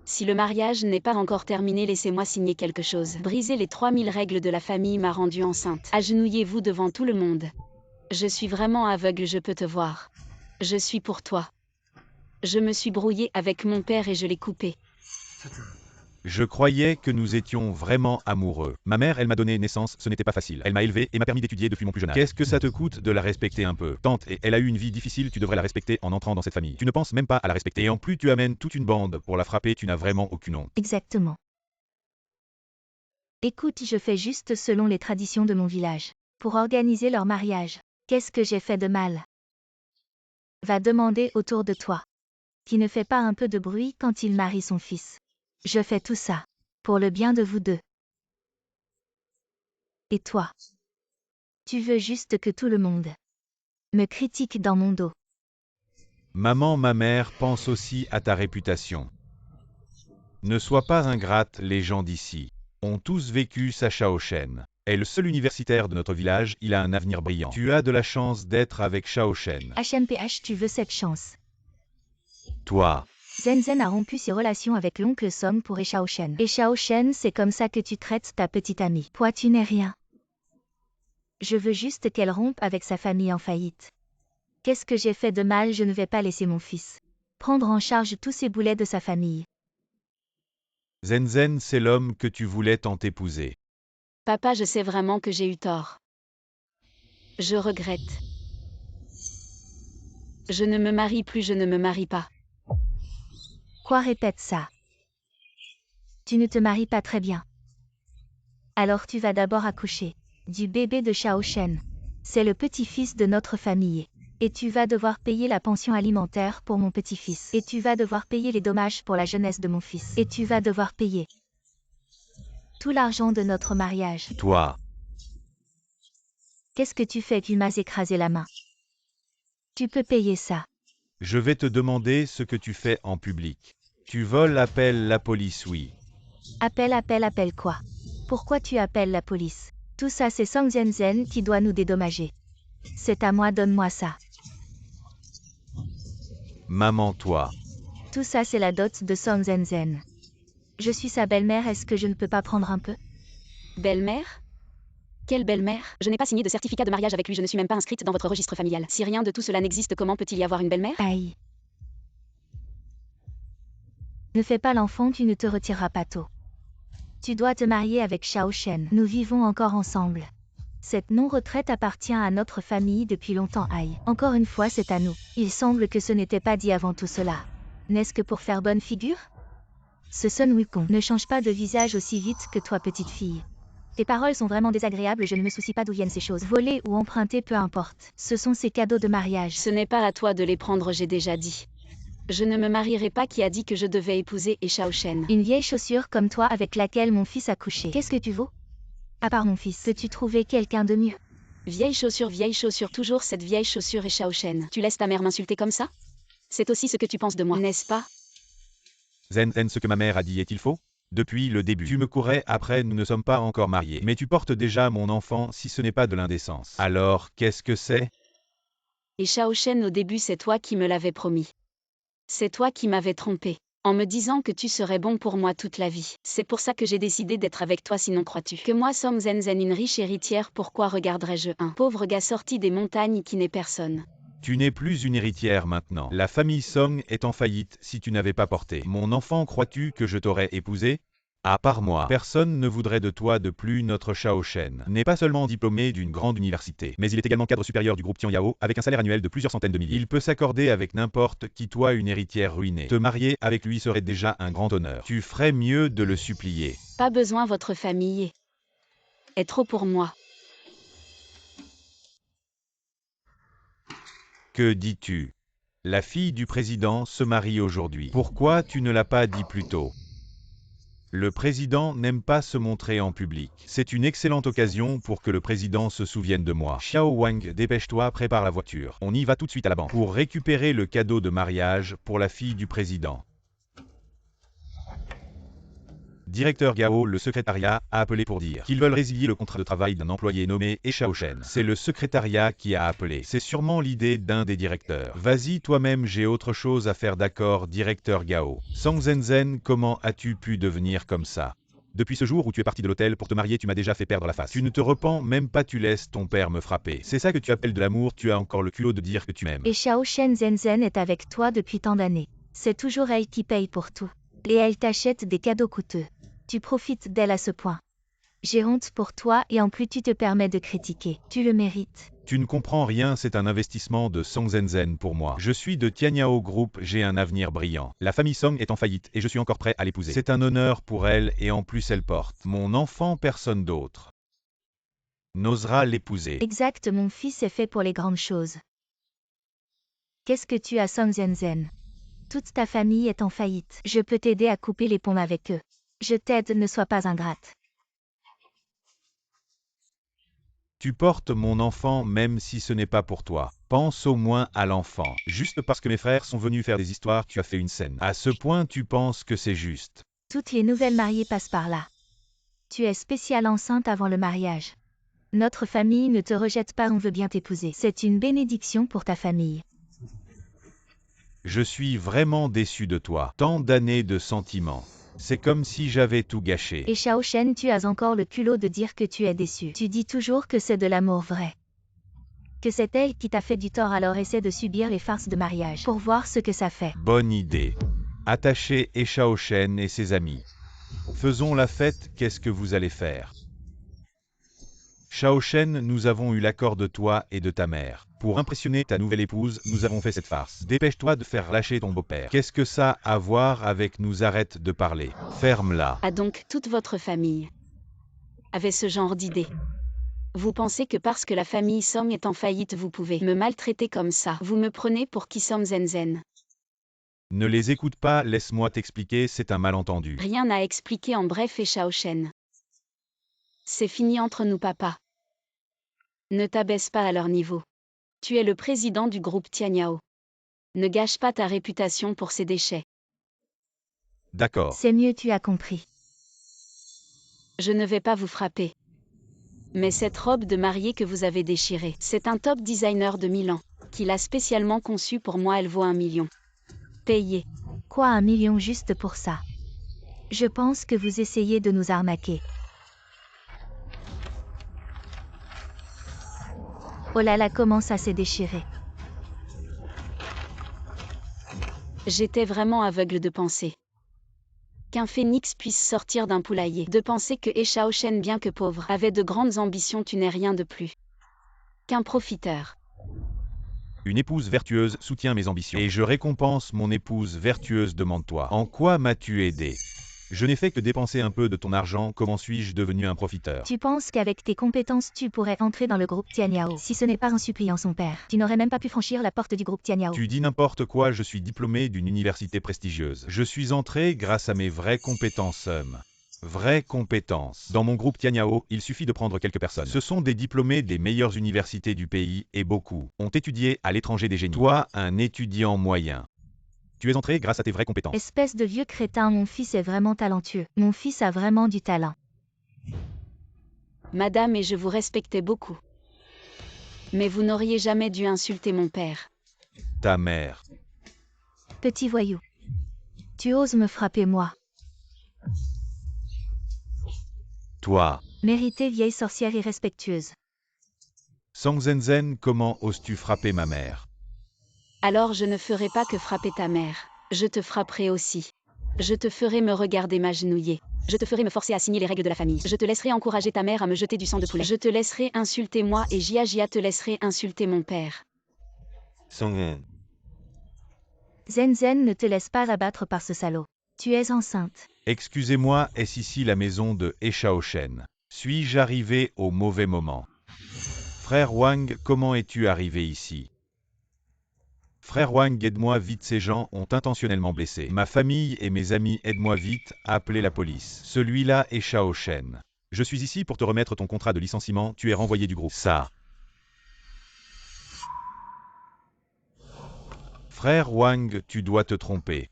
Si le mariage n'est pas encore terminé, laissez-moi signer quelque chose. Briser les 3000 règles de la famille m'a rendue enceinte. Agenouillez-vous devant tout le monde. Je suis vraiment aveugle, je peux te voir. Je suis pour toi. Je me suis brouillée avec mon père et je l'ai coupé. Je croyais que nous étions vraiment amoureux. Ma mère, elle m'a donné naissance, ce n'était pas facile. Elle m'a élevé et m'a permis d'étudier depuis mon plus jeune âge. Qu'est-ce que ça te coûte de la respecter un peu? Tante, et elle a eu une vie difficile, tu devrais la respecter en entrant dans cette famille. Tu ne penses même pas à la respecter. Et en plus, tu amènes toute une bande pour la frapper, tu n'as vraiment aucune honte. Exactement. Écoute, je fais juste selon les traditions de mon village. Pour organiser leur mariage. Qu'est-ce que j'ai fait de mal? Va demander autour de toi. Qui ne fait pas un peu de bruit quand il marie son fils. Je fais tout ça. Pour le bien de vous deux. Et toi? Tu veux juste que tout le monde me critique dans mon dos. Maman, ma mère pense aussi à ta réputation. Ne sois pas ingrate, les gens d'ici ont tous vécu sa Shao Shen. Est le seul universitaire de notre village, il a un avenir brillant. Tu as de la chance d'être avec Shao Shen. HMPH, tu veux cette chance. Toi. Zhenzen a rompu ses relations avec l'oncle Song pour Shao Shen. Et Shao Shen, c'est comme ça que tu traites ta petite amie. Toi, tu n'es rien. Je veux juste qu'elle rompe avec sa famille en faillite. Qu'est-ce que j'ai fait de mal? Je ne vais pas laisser mon fils prendre en charge tous ces boulets de sa famille. Zhenzen, c'est l'homme que tu voulais tant épouser. Papa, je sais vraiment que j'ai eu tort. Je regrette. Je ne me marie plus, je ne me marie pas. Quoi, répète ça? Tu ne te maries pas très bien. Alors tu vas d'abord accoucher. du bébé de Shao Shen. C'est le petit-fils de notre famille. Et tu vas devoir payer la pension alimentaire pour mon petit-fils. Et tu vas devoir payer les dommages pour la jeunesse de mon fils. Et tu vas devoir payer tout l'argent de notre mariage. Toi, Qu'est-ce que tu fais? Tu m'as écrasé la main. Tu peux payer ça. je vais te demander ce que tu fais en public. Tu voles, appelle la police, oui. Appelle quoi? Pourquoi tu appelles la police? Tout ça c'est Song Zhen qui doit nous dédommager. C'est à moi, donne-moi ça. Maman, toi. Tout ça c'est la dot de Song Zhen. Je suis sa belle-mère, est-ce que je ne peux pas prendre un peu? Belle-mère? Quelle belle-mère? Je n'ai pas signé de certificat de mariage avec lui, je ne suis même pas inscrite dans votre registre familial. Si rien de tout cela n'existe, comment peut-il y avoir une belle-mère? Aïe. Ne fais pas l'enfant, tu ne te retireras pas tôt. Tu dois te marier avec Shao Shen. Nous vivons encore ensemble. Cette non-retraite appartient à notre famille depuis longtemps. Aïe. Encore une fois, c'est à nous. Il semble que ce n'était pas dit avant tout cela. N'est-ce que pour faire bonne figure? Ce Sun Wukong ne change pas de visage aussi vite que toi, petite fille. Tes paroles sont vraiment désagréables, je ne me soucie pas d'où viennent ces choses. Voler ou emprunter, peu importe. Ce sont ces cadeaux de mariage. Ce n'est pas à toi de les prendre, j'ai déjà dit. Je ne me marierai pas. Qui a dit que je devais épouser Shao Shen? Une vieille chaussure comme toi avec laquelle mon fils a couché. Qu'est-ce que tu vaux? À part mon fils, peux-tu trouver quelqu'un de mieux? Vieille chaussure, toujours cette vieille chaussure et Shao Shen. Tu laisses ta mère m'insulter comme ça? C'est aussi ce que tu penses de moi, n'est-ce pas? Zen, ce que ma mère a dit est-il faux? Depuis le début, tu me courais après, nous ne sommes pas encore mariés. Mais tu portes déjà mon enfant, si ce n'est pas de l'indécence. Alors, qu'est-ce que c'est? Et Shao Shen, au début, c'est toi qui me l'avais promis. C'est toi qui m'avais trompé, en me disant que tu serais bon pour moi toute la vie. C'est pour ça que j'ai décidé d'être avec toi, sinon crois-tu que moi Song Zhen, une riche héritière, pourquoi regarderais-je un pauvre gars sorti des montagnes qui n'est personne? Tu n'es plus une héritière maintenant. La famille Song est en faillite si tu n'avais pas porté mon enfant. Crois-tu que je t'aurais épousé? À part moi, personne ne voudrait de toi de plus. Notre Shao Shen n'est pas seulement diplômé d'une grande université, mais il est également cadre supérieur du groupe Tianyao, avec un salaire annuel de plusieurs centaines de milliers. Il peut s'accorder avec n'importe qui. Toi, une héritière ruinée. Te marier avec lui serait déjà un grand honneur. Tu ferais mieux de le supplier. Pas besoin, votre famille est trop pour moi. Que dis-tu? La fille du président se marie aujourd'hui. Pourquoi tu ne l'as pas dit plus tôt? Le président n'aime pas se montrer en public. C'est une excellente occasion pour que le président se souvienne de moi. Xiao Wang, dépêche-toi, prépare la voiture. On y va tout de suite à la banque pour récupérer le cadeau de mariage pour la fille du président. Directeur Gao, le secrétariat, a appelé pour dire qu'ils veulent résilier le contrat de travail d'un employé nommé Shao Shen. C'est le secrétariat qui a appelé. C'est sûrement l'idée d'un des directeurs. Vas-y toi-même, j'ai autre chose à faire. D'accord, directeur Gao. Song Zhen, comment as-tu pu devenir comme ça? Depuis ce jour où tu es parti de l'hôtel pour te marier, tu m'as déjà fait perdre la face. Tu ne te repens même pas, tu laisses ton père me frapper. C'est ça que tu appelles de l'amour? Tu as encore le culot de dire que tu m'aimes. Et Shao Shen Zhen est avec toi depuis tant d'années. C'est toujours elle qui paye pour tout. Et elle t'achète des cadeaux coûteux. Tu profites d'elle à ce point. J'ai honte pour toi et en plus tu te permets de critiquer. Tu le mérites. Tu ne comprends rien, c'est un investissement de Song Zhen pour moi. Je suis de Tianyao Group, j'ai un avenir brillant. La famille Song est en faillite et je suis encore prêt à l'épouser. C'est un honneur pour elle et en plus elle porte mon enfant, personne d'autre n'osera l'épouser. Exact, mon fils est fait pour les grandes choses. Qu'est-ce que tu as, Song Zhen? Toute ta famille est en faillite. Je peux t'aider à couper les ponts avec eux. Je t'aide, ne sois pas ingrate. Tu portes mon enfant même si ce n'est pas pour toi. Pense au moins à l'enfant. Juste parce que mes frères sont venus faire des histoires, tu as fait une scène. À ce point, tu penses que c'est juste. Toutes les nouvelles mariées passent par là. Tu es spéciale enceinte avant le mariage. Notre famille ne te rejette pas, on veut bien t'épouser. C'est une bénédiction pour ta famille. Je suis vraiment déçu de toi. Tant d'années de sentiments. C'est comme si j'avais tout gâché. Et Shao Shen, tu as encore le culot de dire que tu es déçu. Tu dis toujours que c'est de l'amour vrai. Que c'est elle qui t'a fait du tort, alors essaie de subir les farces de mariage pour voir ce que ça fait. Bonne idée. Attachez Shao Shen et ses amis. Faisons la fête, qu'est-ce que vous allez faire? Shao Shen, nous avons eu l'accord de toi et de ta mère. Pour impressionner ta nouvelle épouse, nous avons fait cette farce. Dépêche-toi de faire lâcher ton beau-père. Qu'est-ce que ça a à voir avec nous? Arrête de parler. Ferme-la. Ah donc, toute votre famille avait ce genre d'idée. Vous pensez que parce que la famille Song est en faillite vous pouvez me maltraiter comme ça. Vous me prenez pour qui Song Zenzen? Ne les écoute pas, laisse-moi t'expliquer, c'est un malentendu. Rien à expliquer en bref et Shao Shen. C'est fini entre nous papa. Ne t'abaisse pas à leur niveau. Tu es le président du groupe Tianyao. Ne gâche pas ta réputation pour ces déchets. D'accord. C'est mieux, tu as compris. Je ne vais pas vous frapper. Mais cette robe de mariée que vous avez déchirée, c'est un top designer de Milan, qui l'a spécialement conçue pour moi, elle vaut 1 million. Payez. Quoi, 1 million juste pour ça? Je pense que vous essayez de nous arnaquer. Oh là là, comment ça s'est déchiré. J'étais vraiment aveugle de penser qu'un phénix puisse sortir d'un poulailler, de penser que Shao Shen, bien que pauvre, avait de grandes ambitions. Tu n'es rien de plus qu'un profiteur. Une épouse vertueuse soutient mes ambitions. Et je récompense mon épouse vertueuse, demande-toi. En quoi m'as-tu aidé? Je n'ai fait que dépenser un peu de ton argent, comment suis-je devenu un profiteur? Tu penses qu'avec tes compétences tu pourrais entrer dans le groupe Tianyao? Si ce n'est pas en suppliant son père, tu n'aurais même pas pu franchir la porte du groupe Tianyao. Tu dis n'importe quoi, je suis diplômé d'une université prestigieuse. Je suis entré grâce à mes vraies compétences. Vraies compétences. Dans mon groupe Tianyao, il suffit de prendre quelques personnes. Ce sont des diplômés des meilleures universités du pays et beaucoup ont étudié à l'étranger des génies. Toi, un étudiant moyen. Tu es entré grâce à tes vraies compétences. Espèce de vieux crétin, mon fils est vraiment talentueux. Mon fils a vraiment du talent. Madame, et je vous respectais beaucoup. Mais vous n'auriez jamais dû insulter mon père. Ta mère. Petit voyou. Tu oses me frapper moi. Toi. Mérité, vieille sorcière irrespectueuse. Song Zenzen, comment oses-tu frapper ma mère? Alors je ne ferai pas que frapper ta mère. Je te frapperai aussi. Je te ferai me regarder m'agenouiller. Je te ferai me forcer à signer les règles de la famille. Je te laisserai encourager ta mère à me jeter du sang de poulet. Je te laisserai insulter moi et Jia te laisserai insulter mon père. Song. Zenzen, ne te laisse pas abattre par ce salaud. Tu es enceinte. Excusez-moi, est-ce ici la maison de Shao Shen? Suis-je arrivé au mauvais moment? Frère Wang, comment es-tu arrivé ici? Frère Wang, aide-moi vite, ces gens ont intentionnellement blessé ma famille et mes amis, aide-moi vite, appelez la police. Celui-là est Shao Shen. Je suis ici pour te remettre ton contrat de licenciement, tu es renvoyé du groupe. Ça. Frère Wang, tu dois te tromper.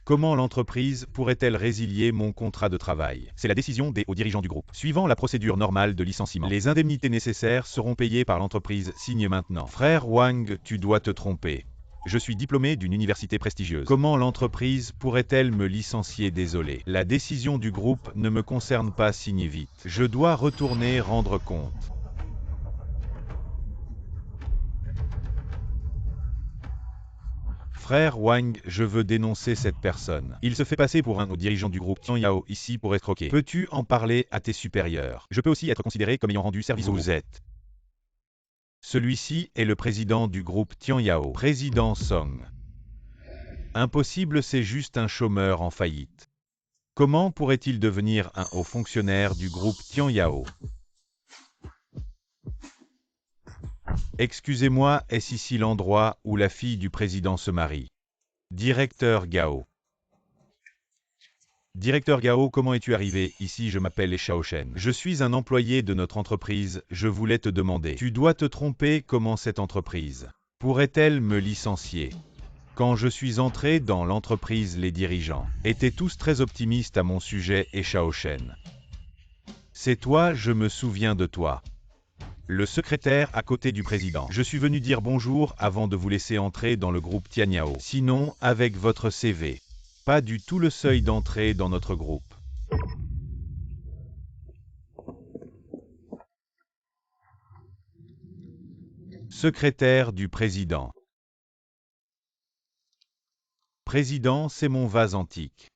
Comment l'entreprise pourrait-elle résilier mon contrat de travail? C'est la décision des hauts dirigeants du groupe. Suivant la procédure normale de licenciement, les indemnités nécessaires seront payées par l'entreprise. Signe maintenant. Frère Wang, tu dois te tromper. Je suis diplômé d'une université prestigieuse. Comment l'entreprise pourrait-elle me licencier? Désolé. La décision du groupe ne me concerne pas, signez vite. Je dois retourner rendre compte. Frère Wang, je veux dénoncer cette personne. Il se fait passer pour un haut dirigeant du groupe Tianyao ici pour escroquer. Peux-tu en parler à tes supérieurs? Je peux aussi être considéré comme ayant rendu service au groupe. Vous êtes. Celui-ci est le président du groupe Tianyao. Président Song. Impossible, c'est juste un chômeur en faillite. Comment pourrait-il devenir un haut fonctionnaire du groupe Tianyao? Excusez-moi, est-ce ici l'endroit où la fille du président se marie? Directeur Gao. Directeur Gao, comment es-tu arrivé ici? Je m'appelle Shao Shen. Je suis un employé de notre entreprise, je voulais te demander. Tu dois te tromper, comment cette entreprise pourrait-elle me licencier? Quand je suis entré dans l'entreprise, les dirigeants étaient tous très optimistes à mon sujet et Shao Shen. C'est toi, je me souviens de toi. Le secrétaire à côté du président. Je suis venu dire bonjour avant de vous laisser entrer dans le groupe Tianyao. Sinon, avec votre CV. Pas du tout le seuil d'entrée dans notre groupe. Secrétaire du président. Président, c'est mon vase antique.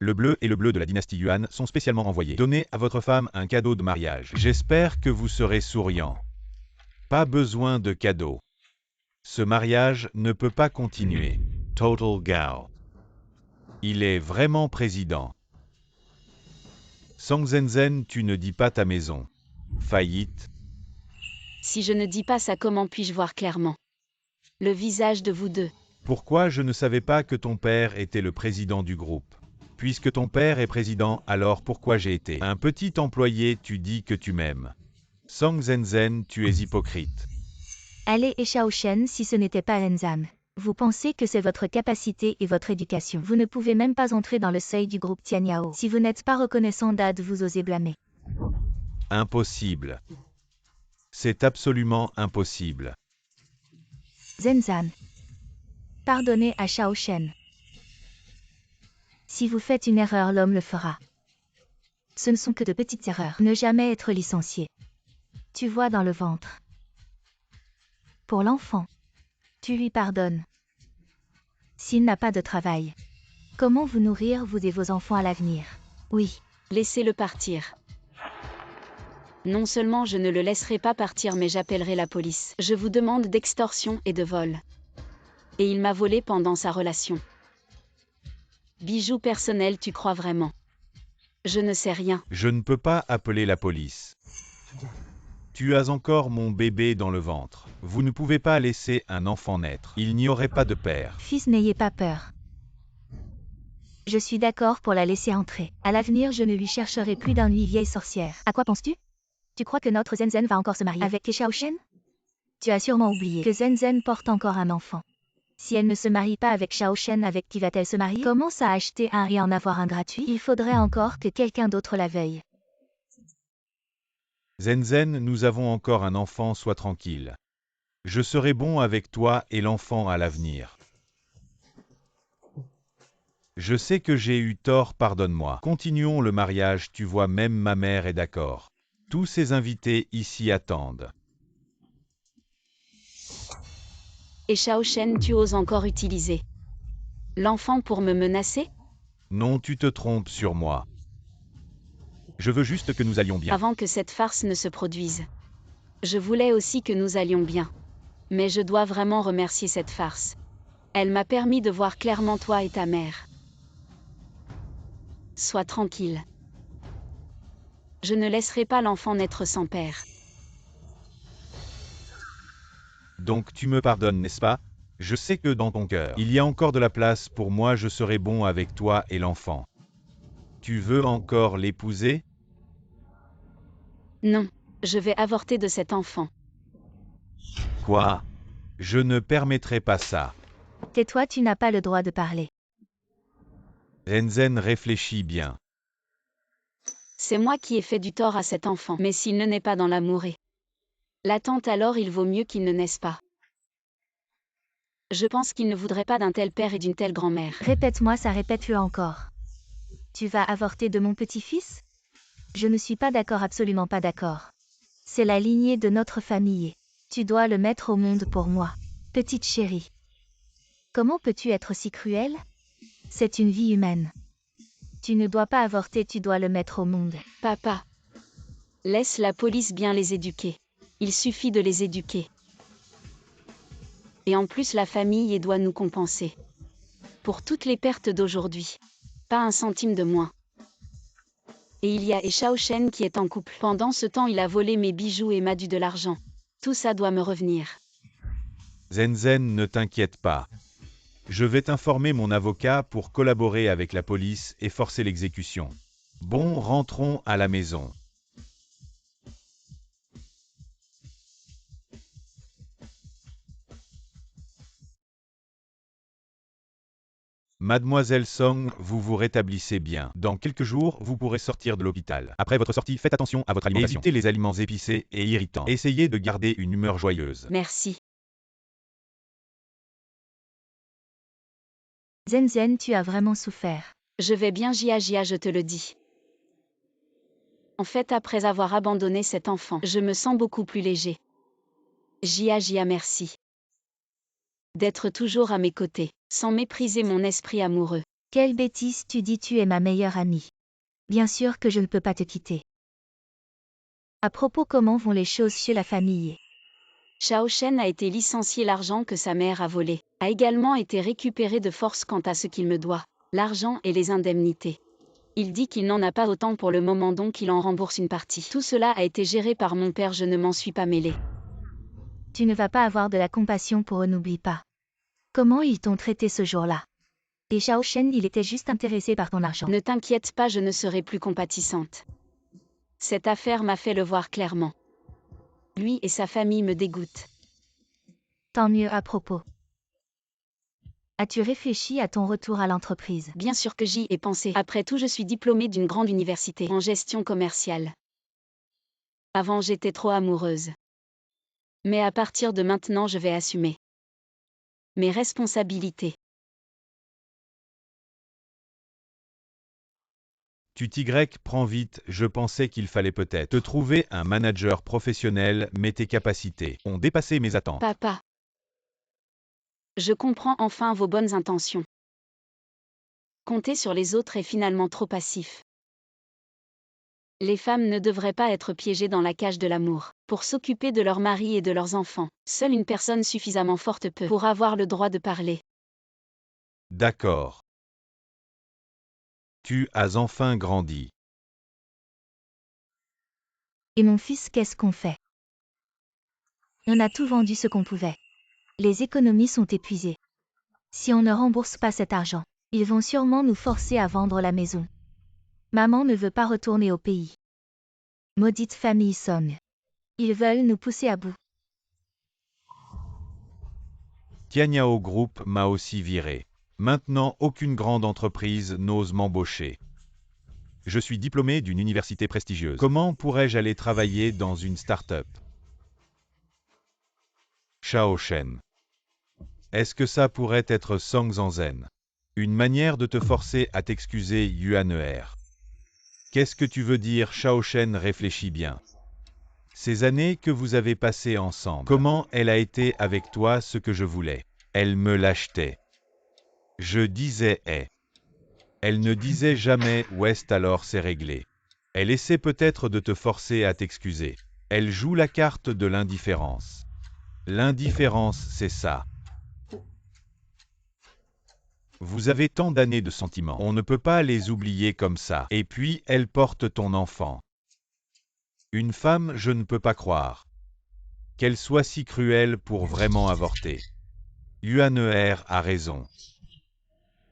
Le bleu et le bleu de la dynastie Yuan sont spécialement envoyés. Donnez à votre femme un cadeau de mariage. J'espère que vous serez souriant. Pas besoin de cadeau. Ce mariage ne peut pas continuer. Total Gao. Il est vraiment président. Song Zenzen, tu ne dis pas ta maison. Faillite. Si je ne dis pas ça, comment puis-je voir clairement le visage de vous deux? Pourquoi je ne savais pas que ton père était le président du groupe? Puisque ton père est président, alors pourquoi j'ai été un petit employé? Tu dis que tu m'aimes. Song Zenzhen, tu es hypocrite. Allez et Shaoshen si ce n'était pas Renzan. Vous pensez que c'est votre capacité et votre éducation. Vous ne pouvez même pas entrer dans le seuil du groupe Tianyao. Si vous n'êtes pas reconnaissant d'Ad, vous osez blâmer. Impossible. C'est absolument impossible. Zenzan. Pardonnez à Shaoshen. Si vous faites une erreur, l'homme le fera. Ce ne sont que de petites erreurs. Ne jamais être licencié. Tu vois dans le ventre. Pour l'enfant. Tu lui pardonnes. S'il n'a pas de travail. Comment vous nourrir, vous et vos enfants à l'avenir? Oui. Laissez-le partir. Non seulement je ne le laisserai pas partir, mais j'appellerai la police. Je vous demande d'extorsion et de vol. Et il m'a volé pendant sa relation. Bijoux personnels, tu crois vraiment? Je ne sais rien. Je ne peux pas appeler la police. Tu as encore mon bébé dans le ventre. Vous ne pouvez pas laisser un enfant naître. Il n'y aurait pas de père. Fils, n'ayez pas peur. Je suis d'accord pour la laisser entrer. À l'avenir, je ne lui chercherai plus d'ennui, vieille sorcière. À quoi penses-tu? Tu crois que notre Zenzhen va encore se marier avec Shaoshen? Tu as sûrement oublié que Zenzhen porte encore un enfant. Si elle ne se marie pas avec Shaoshen, avec qui va-t-elle se marier? Commence à acheter un et en avoir un gratuit. Il faudrait encore que quelqu'un d'autre la veuille. Zenzhen, nous avons encore un enfant, sois tranquille. Je serai bon avec toi et l'enfant à l'avenir. Je sais que j'ai eu tort, pardonne-moi. Continuons le mariage, tu vois, même ma mère est d'accord. Tous ces invités ici attendent. Et Shaoshen, tu oses encore utiliser l'enfant pour me menacer? Non, tu te trompes sur moi. Je veux juste que nous allions bien. Avant que cette farce ne se produise. Je voulais aussi que nous allions bien. Mais je dois vraiment remercier cette farce. Elle m'a permis de voir clairement toi et ta mère. Sois tranquille. Je ne laisserai pas l'enfant naître sans père. Donc tu me pardonnes, n'est-ce pas? Je sais que dans ton cœur, il y a encore de la place pour moi, je serai bon avec toi et l'enfant. Tu veux encore l'épouser? Non, je vais avorter de cet enfant. Quoi? Je ne permettrai pas ça. Tais-toi, tu n'as pas le droit de parler. Renzhen réfléchit bien. C'est moi qui ai fait du tort à cet enfant. Mais s'il ne naît pas dans l'amour et l'attente, alors il vaut mieux qu'il ne naisse pas. Je pense qu'il ne voudrait pas d'un tel père et d'une telle grand-mère. Répète-moi ça, répète-le encore. Tu vas avorter de mon petit-fils? Je ne suis pas d'accord, absolument pas d'accord. C'est la lignée de notre famille. Tu dois le mettre au monde pour moi. Petite chérie. Comment peux-tu être si cruelle? C'est une vie humaine. Tu ne dois pas avorter, tu dois le mettre au monde. Papa. Laisse la police bien les éduquer. Il suffit de les éduquer. Et en plus la famille doit nous compenser. Pour toutes les pertes d'aujourd'hui. Pas un centime de moins. Et il y a Shaoshen qui est en couple. Pendant ce temps, il a volé mes bijoux et m'a dû de l'argent. Tout ça doit me revenir. Zenzhen, ne t'inquiète pas. Je vais t'informer mon avocat pour collaborer avec la police et forcer l'exécution. Bon, rentrons à la maison. Mademoiselle Song, vous vous rétablissez bien. Dans quelques jours, vous pourrez sortir de l'hôpital. Après votre sortie, faites attention à votre alimentation. Évitez les aliments épicés et irritants. Essayez de garder une humeur joyeuse. Merci. Zenzhen, tu as vraiment souffert. Je vais bien, Jia, je te le dis. En fait, après avoir abandonné cet enfant, je me sens beaucoup plus léger. Jia, merci. D'être toujours à mes côtés, sans mépriser mon esprit amoureux. Quelle bêtise, tu dis, tu es ma meilleure amie. Bien sûr que je ne peux pas te quitter. À propos, comment vont les choses chez la famille? Shaoshen a été licencié, l'argent que sa mère a volé a également été récupéré de force quant à ce qu'il me doit, l'argent et les indemnités. Il dit qu'il n'en a pas autant pour le moment donc il en rembourse une partie. Tout cela a été géré par mon père, je ne m'en suis pas mêlée. Tu ne vas pas avoir de la compassion pour eux, n'oublie pas. Comment ils t'ont traité ce jour-là? Et Shao Shen, il était juste intéressé par ton argent. Ne t'inquiète pas, je ne serai plus compatissante. Cette affaire m'a fait le voir clairement. Lui et sa famille me dégoûtent. Tant mieux à propos. As-tu réfléchi à ton retour à l'entreprise? Bien sûr que j'y ai pensé. Après tout, je suis diplômée d'une grande université en gestion commerciale. Avant, j'étais trop amoureuse. Mais à partir de maintenant, je vais assumer mes responsabilités. Tu t'y prends vite, je pensais qu'il fallait peut-être te trouver un manager professionnel, mais tes capacités ont dépassé mes attentes. Papa, je comprends enfin vos bonnes intentions. Compter sur les autres est finalement trop passif. Les femmes ne devraient pas être piégées dans la cage de l'amour. Pour s'occuper de leur mari et de leurs enfants, seule une personne suffisamment forte peut pour avoir le droit de parler. D'accord. Tu as enfin grandi. Et mon fils, qu'est-ce qu'on fait? On a tout vendu ce qu'on pouvait. Les économies sont épuisées. Si on ne rembourse pas cet argent, ils vont sûrement nous forcer à vendre la maison. Maman ne veut pas retourner au pays. Maudite famille Song. Ils veulent nous pousser à bout. Tianyao Group m'a aussi viré. Maintenant, aucune grande entreprise n'ose m'embaucher. Je suis diplômé d'une université prestigieuse. Comment pourrais-je aller travailler dans une start-up? Shao Shen. Est-ce que ça pourrait être Song Zanzen? Une manière de te forcer à t'excuser, Yuaner. Qu'est-ce que tu veux dire, Shao Shen? Réfléchis bien. Ces années que vous avez passées ensemble, comment elle a été avec toi ce que je voulais? Elle me l'achetait. Je disais « Elle ne disait jamais « Ouest, alors c'est réglé ». Elle essaie peut-être de te forcer à t'excuser. Elle joue la carte de l'indifférence. L'indifférence, c'est ça. Vous avez tant d'années de sentiments, on ne peut pas les oublier comme ça. Et puis, elle porte ton enfant. Une femme, je ne peux pas croire qu'elle soit si cruelle pour vraiment avorter. Yuaner a raison.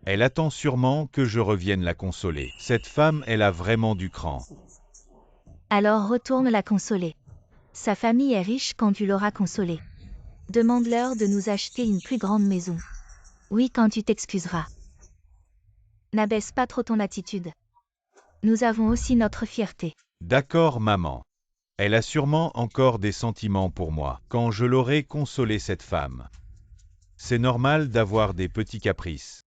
Elle attend sûrement que je revienne la consoler. Cette femme, elle a vraiment du cran. Alors retourne la consoler. Sa famille est riche quand tu l'auras consolée. Demande-leur de nous acheter une plus grande maison. Oui, quand tu t'excuseras. N'abaisse pas trop ton attitude. Nous avons aussi notre fierté. D'accord, maman. Elle a sûrement encore des sentiments pour moi, quand je l'aurai consolé cette femme. C'est normal d'avoir des petits caprices.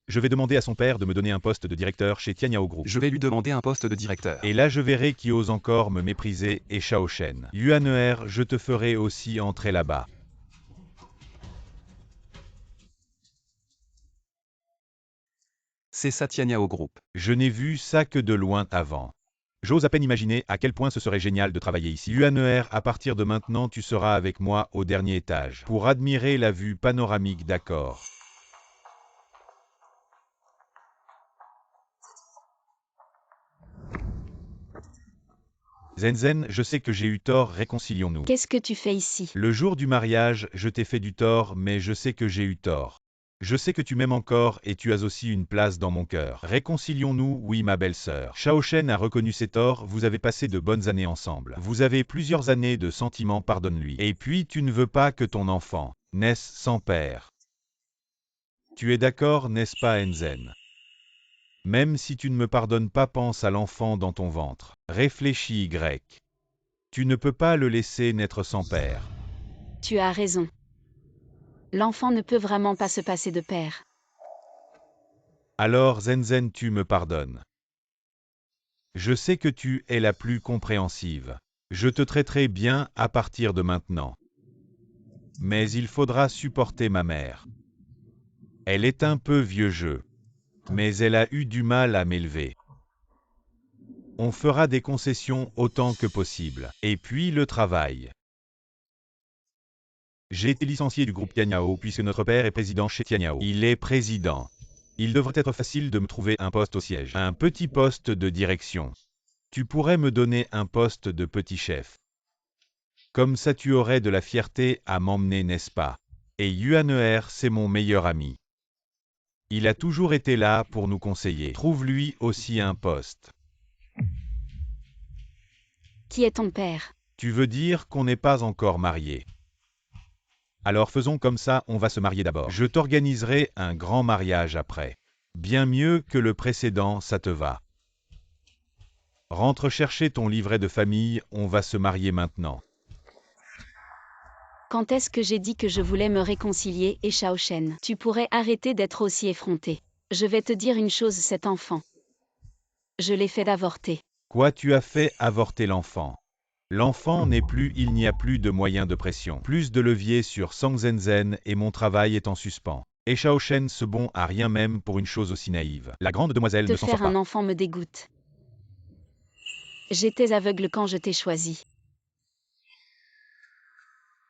Je vais demander à son père de me donner un poste de directeur chez Tianyao Group. Je vais lui demander un poste de directeur. Et là je verrai qui ose encore me mépriser et Shao Shen. Yuaner, je te ferai aussi entrer là-bas. C'est ça Tianyao Group. Je n'ai vu ça que de loin avant. J'ose à peine imaginer à quel point ce serait génial de travailler ici. Yuaner, à partir de maintenant tu seras avec moi au dernier étage, pour admirer la vue panoramique, d'accord. Zenzen, je sais que j'ai eu tort, réconcilions-nous. Qu'est-ce que tu fais ici? Le jour du mariage, je t'ai fait du tort, mais je sais que j'ai eu tort. Je sais que tu m'aimes encore et tu as aussi une place dans mon cœur. Réconcilions-nous, oui ma belle-sœur. Shao Shen a reconnu ses torts, vous avez passé de bonnes années ensemble. Vous avez plusieurs années de sentiments, pardonne-lui. Et puis tu ne veux pas que ton enfant naisse sans père. Tu es d'accord, n'est-ce pas Enzen? Même si tu ne me pardonnes pas, pense à l'enfant dans ton ventre. Réfléchis, Y. Tu ne peux pas le laisser naître sans père. Tu as raison. L'enfant ne peut vraiment pas se passer de père. Alors Zenzen, tu me pardonnes. Je sais que tu es la plus compréhensive. Je te traiterai bien à partir de maintenant. Mais il faudra supporter ma mère. Elle est un peu vieux jeu. Mais elle a eu du mal à m'élever. On fera des concessions autant que possible. Et puis le travail. J'ai été licencié du groupe Tianyao puisque notre père est président chez Tianyao. Il est président. Il devrait être facile de me trouver un poste au siège. Un petit poste de direction. Tu pourrais me donner un poste de petit chef. Comme ça tu aurais de la fierté à m'emmener, n'est-ce pas? Et Yuaner, c'est mon meilleur ami. Il a toujours été là pour nous conseiller. Trouve-lui aussi un poste. Qui est ton père? Tu veux dire qu'on n'est pas encore mariés? Alors faisons comme ça, on va se marier d'abord. Je t'organiserai un grand mariage après. Bien mieux que le précédent, ça te va. Rentre chercher ton livret de famille, on va se marier maintenant. Quand est-ce que j'ai dit que je voulais me réconcilier, et Shaoshen? Tu pourrais arrêter d'être aussi effronté. Je vais te dire une chose, cet enfant. Je l'ai fait d'avorter. Quoi, tu as fait avorter l'enfant? L'enfant n'est plus, il n'y a plus de moyens de pression. Plus de levier sur Song Zhenzen et mon travail est en suspens. Et Shaoshen se bon à rien même pour une chose aussi naïve. La grande demoiselle Te ne s'en sort faire un pas. enfant me dégoûte. J'étais aveugle quand je t'ai choisi.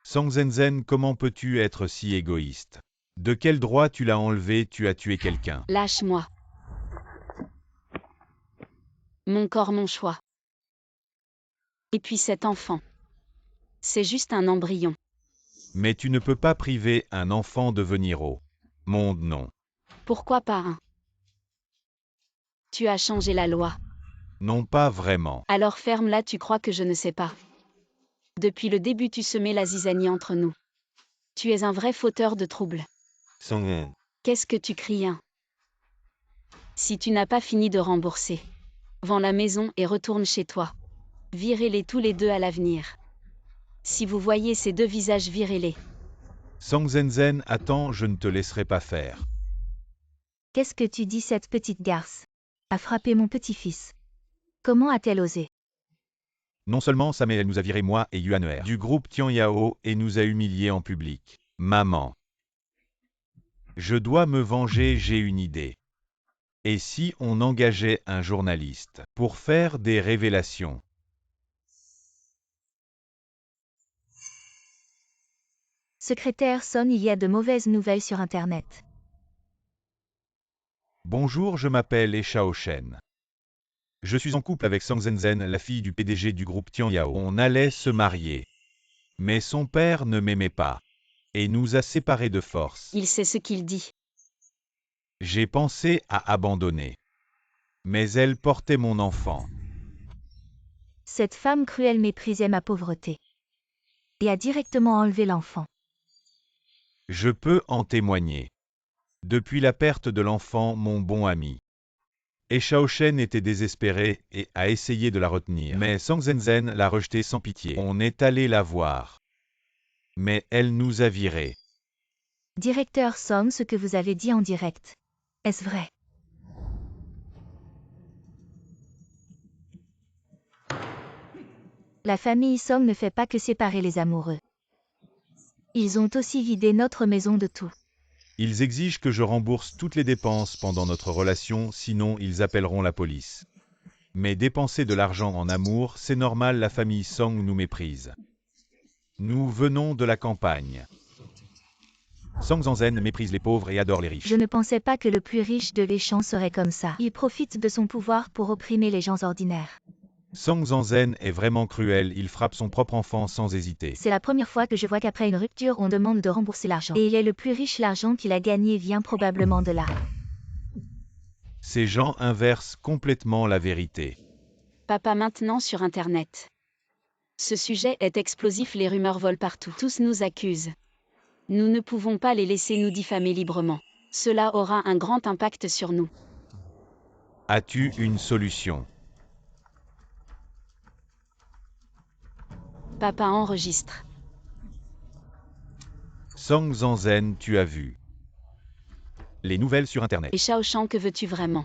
Song Zhenzen, comment peux-tu être si égoïste? De quel droit tu l'as enlevé, tu as tué quelqu'un? Lâche-moi. Mon corps, mon choix. Et puis cet enfant. C'est juste un embryon. Mais tu ne peux pas priver un enfant de venir au monde, non. Pourquoi pas un? Tu as changé la loi. Non, pas vraiment. Alors ferme-la, tu crois que je ne sais pas. Depuis le début tu semais la zizanie entre nous. Tu es un vrai fauteur de troubles. Song. Qu'est-ce que tu cries, hein? Si tu n'as pas fini de rembourser, vends la maison et retourne chez toi. Virez-les tous les deux à l'avenir. Si vous voyez ces deux visages, virez-les. Song Zhenzen, attends, je ne te laisserai pas faire. Qu'est-ce que tu dis, cette petite garce? A frappé mon petit-fils. Comment a-t-elle osé? Non seulement ça, mais elle nous a viré, moi et Yuaner, du groupe Tian Yao et nous a humiliés en public. Maman. Je dois me venger, j'ai une idée. Et si on engageait un journaliste pour faire des révélations? Secrétaire Son, il y a de mauvaises nouvelles sur Internet. Bonjour, je m'appelle He Shaoshen. Je suis en couple avec Song Zhenzen, la fille du PDG du groupe Tian Yao. On allait se marier. Mais son père ne m'aimait pas. Et nous a séparés de force. Il sait ce qu'il dit. J'ai pensé à abandonner. Mais elle portait mon enfant. Cette femme cruelle méprisait ma pauvreté. Et a directement enlevé l'enfant. Je peux en témoigner. Depuis la perte de l'enfant, mon bon ami. Et Shaoshen était désespéré et a essayé de la retenir. Mais Song Zhenzen l'a rejetée sans pitié. On est allé la voir. Mais elle nous a virés. Directeur Song, ce que vous avez dit en direct. Est-ce vrai? La famille Song ne fait pas que séparer les amoureux. Ils ont aussi vidé notre maison de tout. Ils exigent que je rembourse toutes les dépenses pendant notre relation, sinon ils appelleront la police. Mais dépenser de l'argent en amour, c'est normal, la famille Song nous méprise. Nous venons de la campagne. Song Zhenzen méprise les pauvres et adore les riches. Je ne pensais pas que le plus riche de l'échange serait comme ça. Il profite de son pouvoir pour opprimer les gens ordinaires. Song Zhenzen est vraiment cruel, il frappe son propre enfant sans hésiter. C'est la première fois que je vois qu'après une rupture, on demande de rembourser l'argent. Et il est le plus riche, l'argent qu'il a gagné vient probablement de là. Ces gens inversent complètement la vérité. Papa, maintenant sur Internet. Ce sujet est explosif, les rumeurs volent partout. Tous nous accusent. Nous ne pouvons pas les laisser nous diffamer librement. Cela aura un grand impact sur nous. As-tu une solution? Papa, enregistre. Song Zhenzen, tu as vu les nouvelles sur Internet. Et Shaoshan, que veux-tu vraiment?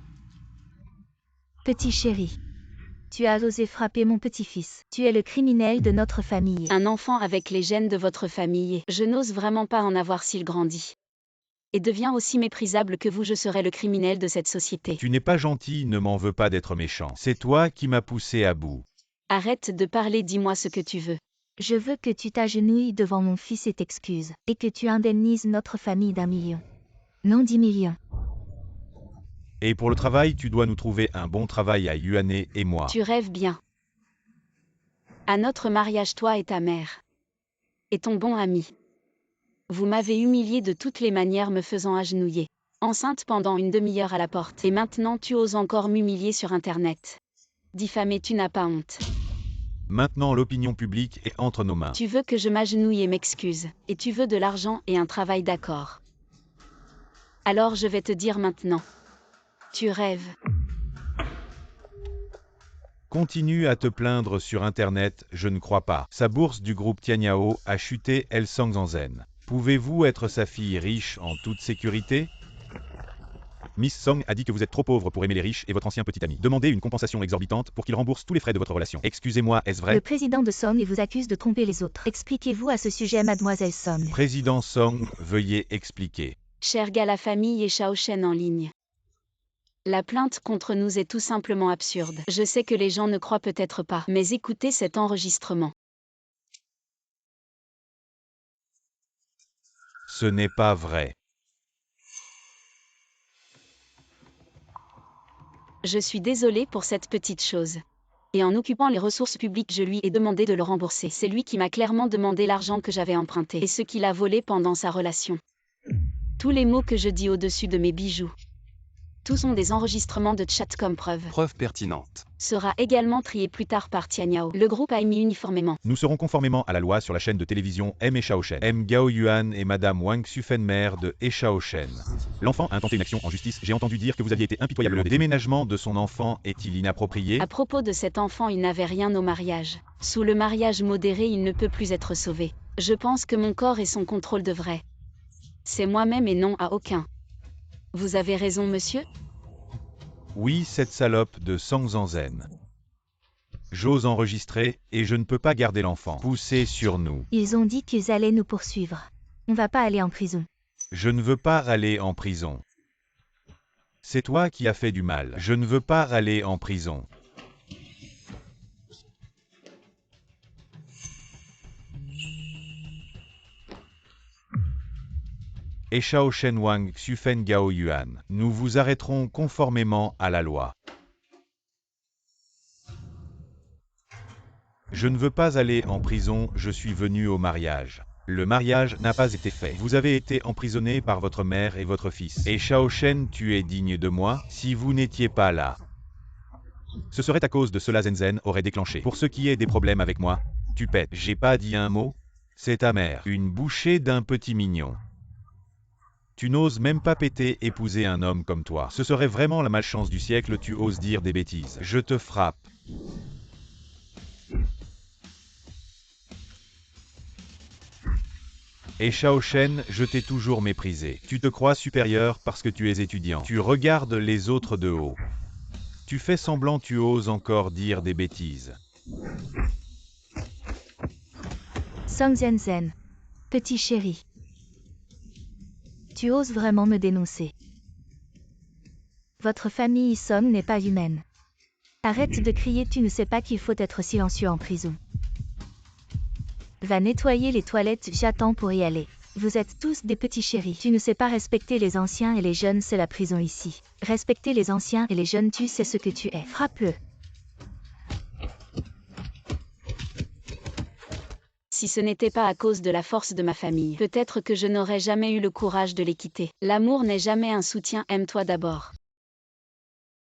Petit chéri. Tu as osé frapper mon petit-fils. Tu es le criminel de notre famille. Un enfant avec les gènes de votre famille. Je n'ose vraiment pas en avoir s'il grandit. Et devient aussi méprisable que vous, je serai le criminel de cette société. Tu n'es pas gentil, ne m'en veux pas d'être méchant. C'est toi qui m'as poussé à bout. Arrête de parler, dis-moi ce que tu veux. Je veux que tu t'agenouilles devant mon fils et t'excuses. Et que tu indemnises notre famille d'1 million. Non 10 millions. Et pour le travail, tu dois nous trouver un bon travail à Yuane et moi. Tu rêves bien. À notre mariage, toi et ta mère. Et ton bon ami. Vous m'avez humilié de toutes les manières, me faisant agenouiller. Enceinte pendant une demi-heure à la porte. Et maintenant tu oses encore m'humilier sur Internet. Diffamer, tu n'as pas honte. Maintenant l'opinion publique est entre nos mains. Tu veux que je m'agenouille et m'excuse. Et tu veux de l'argent et un travail, d'accord. Alors je vais te dire maintenant. Tu rêves. Continue à te plaindre sur Internet, je ne crois pas. Sa bourse du groupe Tianyao a chuté, elle Sangzanzen. Pouvez-vous être sa fille riche en toute sécurité? Miss Song a dit que vous êtes trop pauvre pour aimer les riches et votre ancien petit ami. Demandez une compensation exorbitante pour qu'il rembourse tous les frais de votre relation. Excusez-moi, est-ce vrai? Le président de Song vous accuse de tromper les autres. Expliquez-vous à ce sujet, mademoiselle Song. Président Song, veuillez expliquer. Cher gars, la famille et Shaoshen en ligne. La plainte contre nous est tout simplement absurde. Je sais que les gens ne croient peut-être pas, mais écoutez cet enregistrement. Ce n'est pas vrai. Je suis désolée pour cette petite chose. Et en occupant les ressources publiques, je lui ai demandé de le rembourser. C'est lui qui m'a clairement demandé l'argent que j'avais emprunté et ce qu'il a volé pendant sa relation. Tous les mots que je dis au-dessus de mes bijoux. Tous sont des enregistrements de chat comme preuve. Preuve pertinente. Sera également trié plus tard par Tianyao. Le groupe a émis uniformément. Nous serons conformément à la loi sur la chaîne de télévision M. Shaoshen. M. Gao Yuan et Madame Wang Xufen, mère de Shaoshen. L'enfant a intenté une action en justice. J'ai entendu dire que vous aviez été impitoyable. Le déménagement de son enfant est-il inapproprié? À propos de cet enfant, il n'avait rien au mariage. Sous le mariage modéré, il ne peut plus être sauvé. Je pense que mon corps est son contrôle de vrai. C'est moi-même et non à aucun. Vous avez raison, monsieur? Oui, cette salope de Sangzanzen. J'ose enregistrer, et je ne peux pas garder l'enfant. Poussez sur nous. Ils ont dit qu'ils allaient nous poursuivre. On va pas aller en prison. Je ne veux pas aller en prison. C'est toi qui as fait du mal. Je ne veux pas aller en prison. Et Shaoshen Wang Xufen Gao Yuan, nous vous arrêterons conformément à la loi. Je ne veux pas aller en prison, je suis venu au mariage. Le mariage n'a pas été fait. Vous avez été emprisonné par votre mère et votre fils. Et Shaoshen, tu es digne de moi, si vous n'étiez pas là. Ce serait à cause de cela Zenzen aurait déclenché. Pour ce qui est des problèmes avec moi, tu pètes. J'ai pas dit un mot. C'est ta mère. Une bouchée d'un petit mignon. Tu n'oses même pas péter épouser un homme comme toi. Ce serait vraiment la malchance du siècle, tu oses dire des bêtises. Je te frappe. Et Shaoshen, je t'ai toujours méprisé. Tu te crois supérieur parce que tu es étudiant. Tu regardes les autres de haut. Tu fais semblant, tu oses encore dire des bêtises. Song Zenzen. Petit chéri. Tu oses vraiment me dénoncer. Votre famille Song n'est pas humaine. Arrête de crier, tu ne sais pas qu'il faut être silencieux en prison. Va nettoyer les toilettes, j'attends pour y aller. Vous êtes tous des petits chéris. Tu ne sais pas respecter les anciens et les jeunes, c'est la prison ici. Respecter les anciens et les jeunes, tu sais ce que tu es. Frappe-le. Si ce n'était pas à cause de la force de ma famille, peut-être que je n'aurais jamais eu le courage de les quitter. L'amour n'est jamais un soutien, aime-toi d'abord.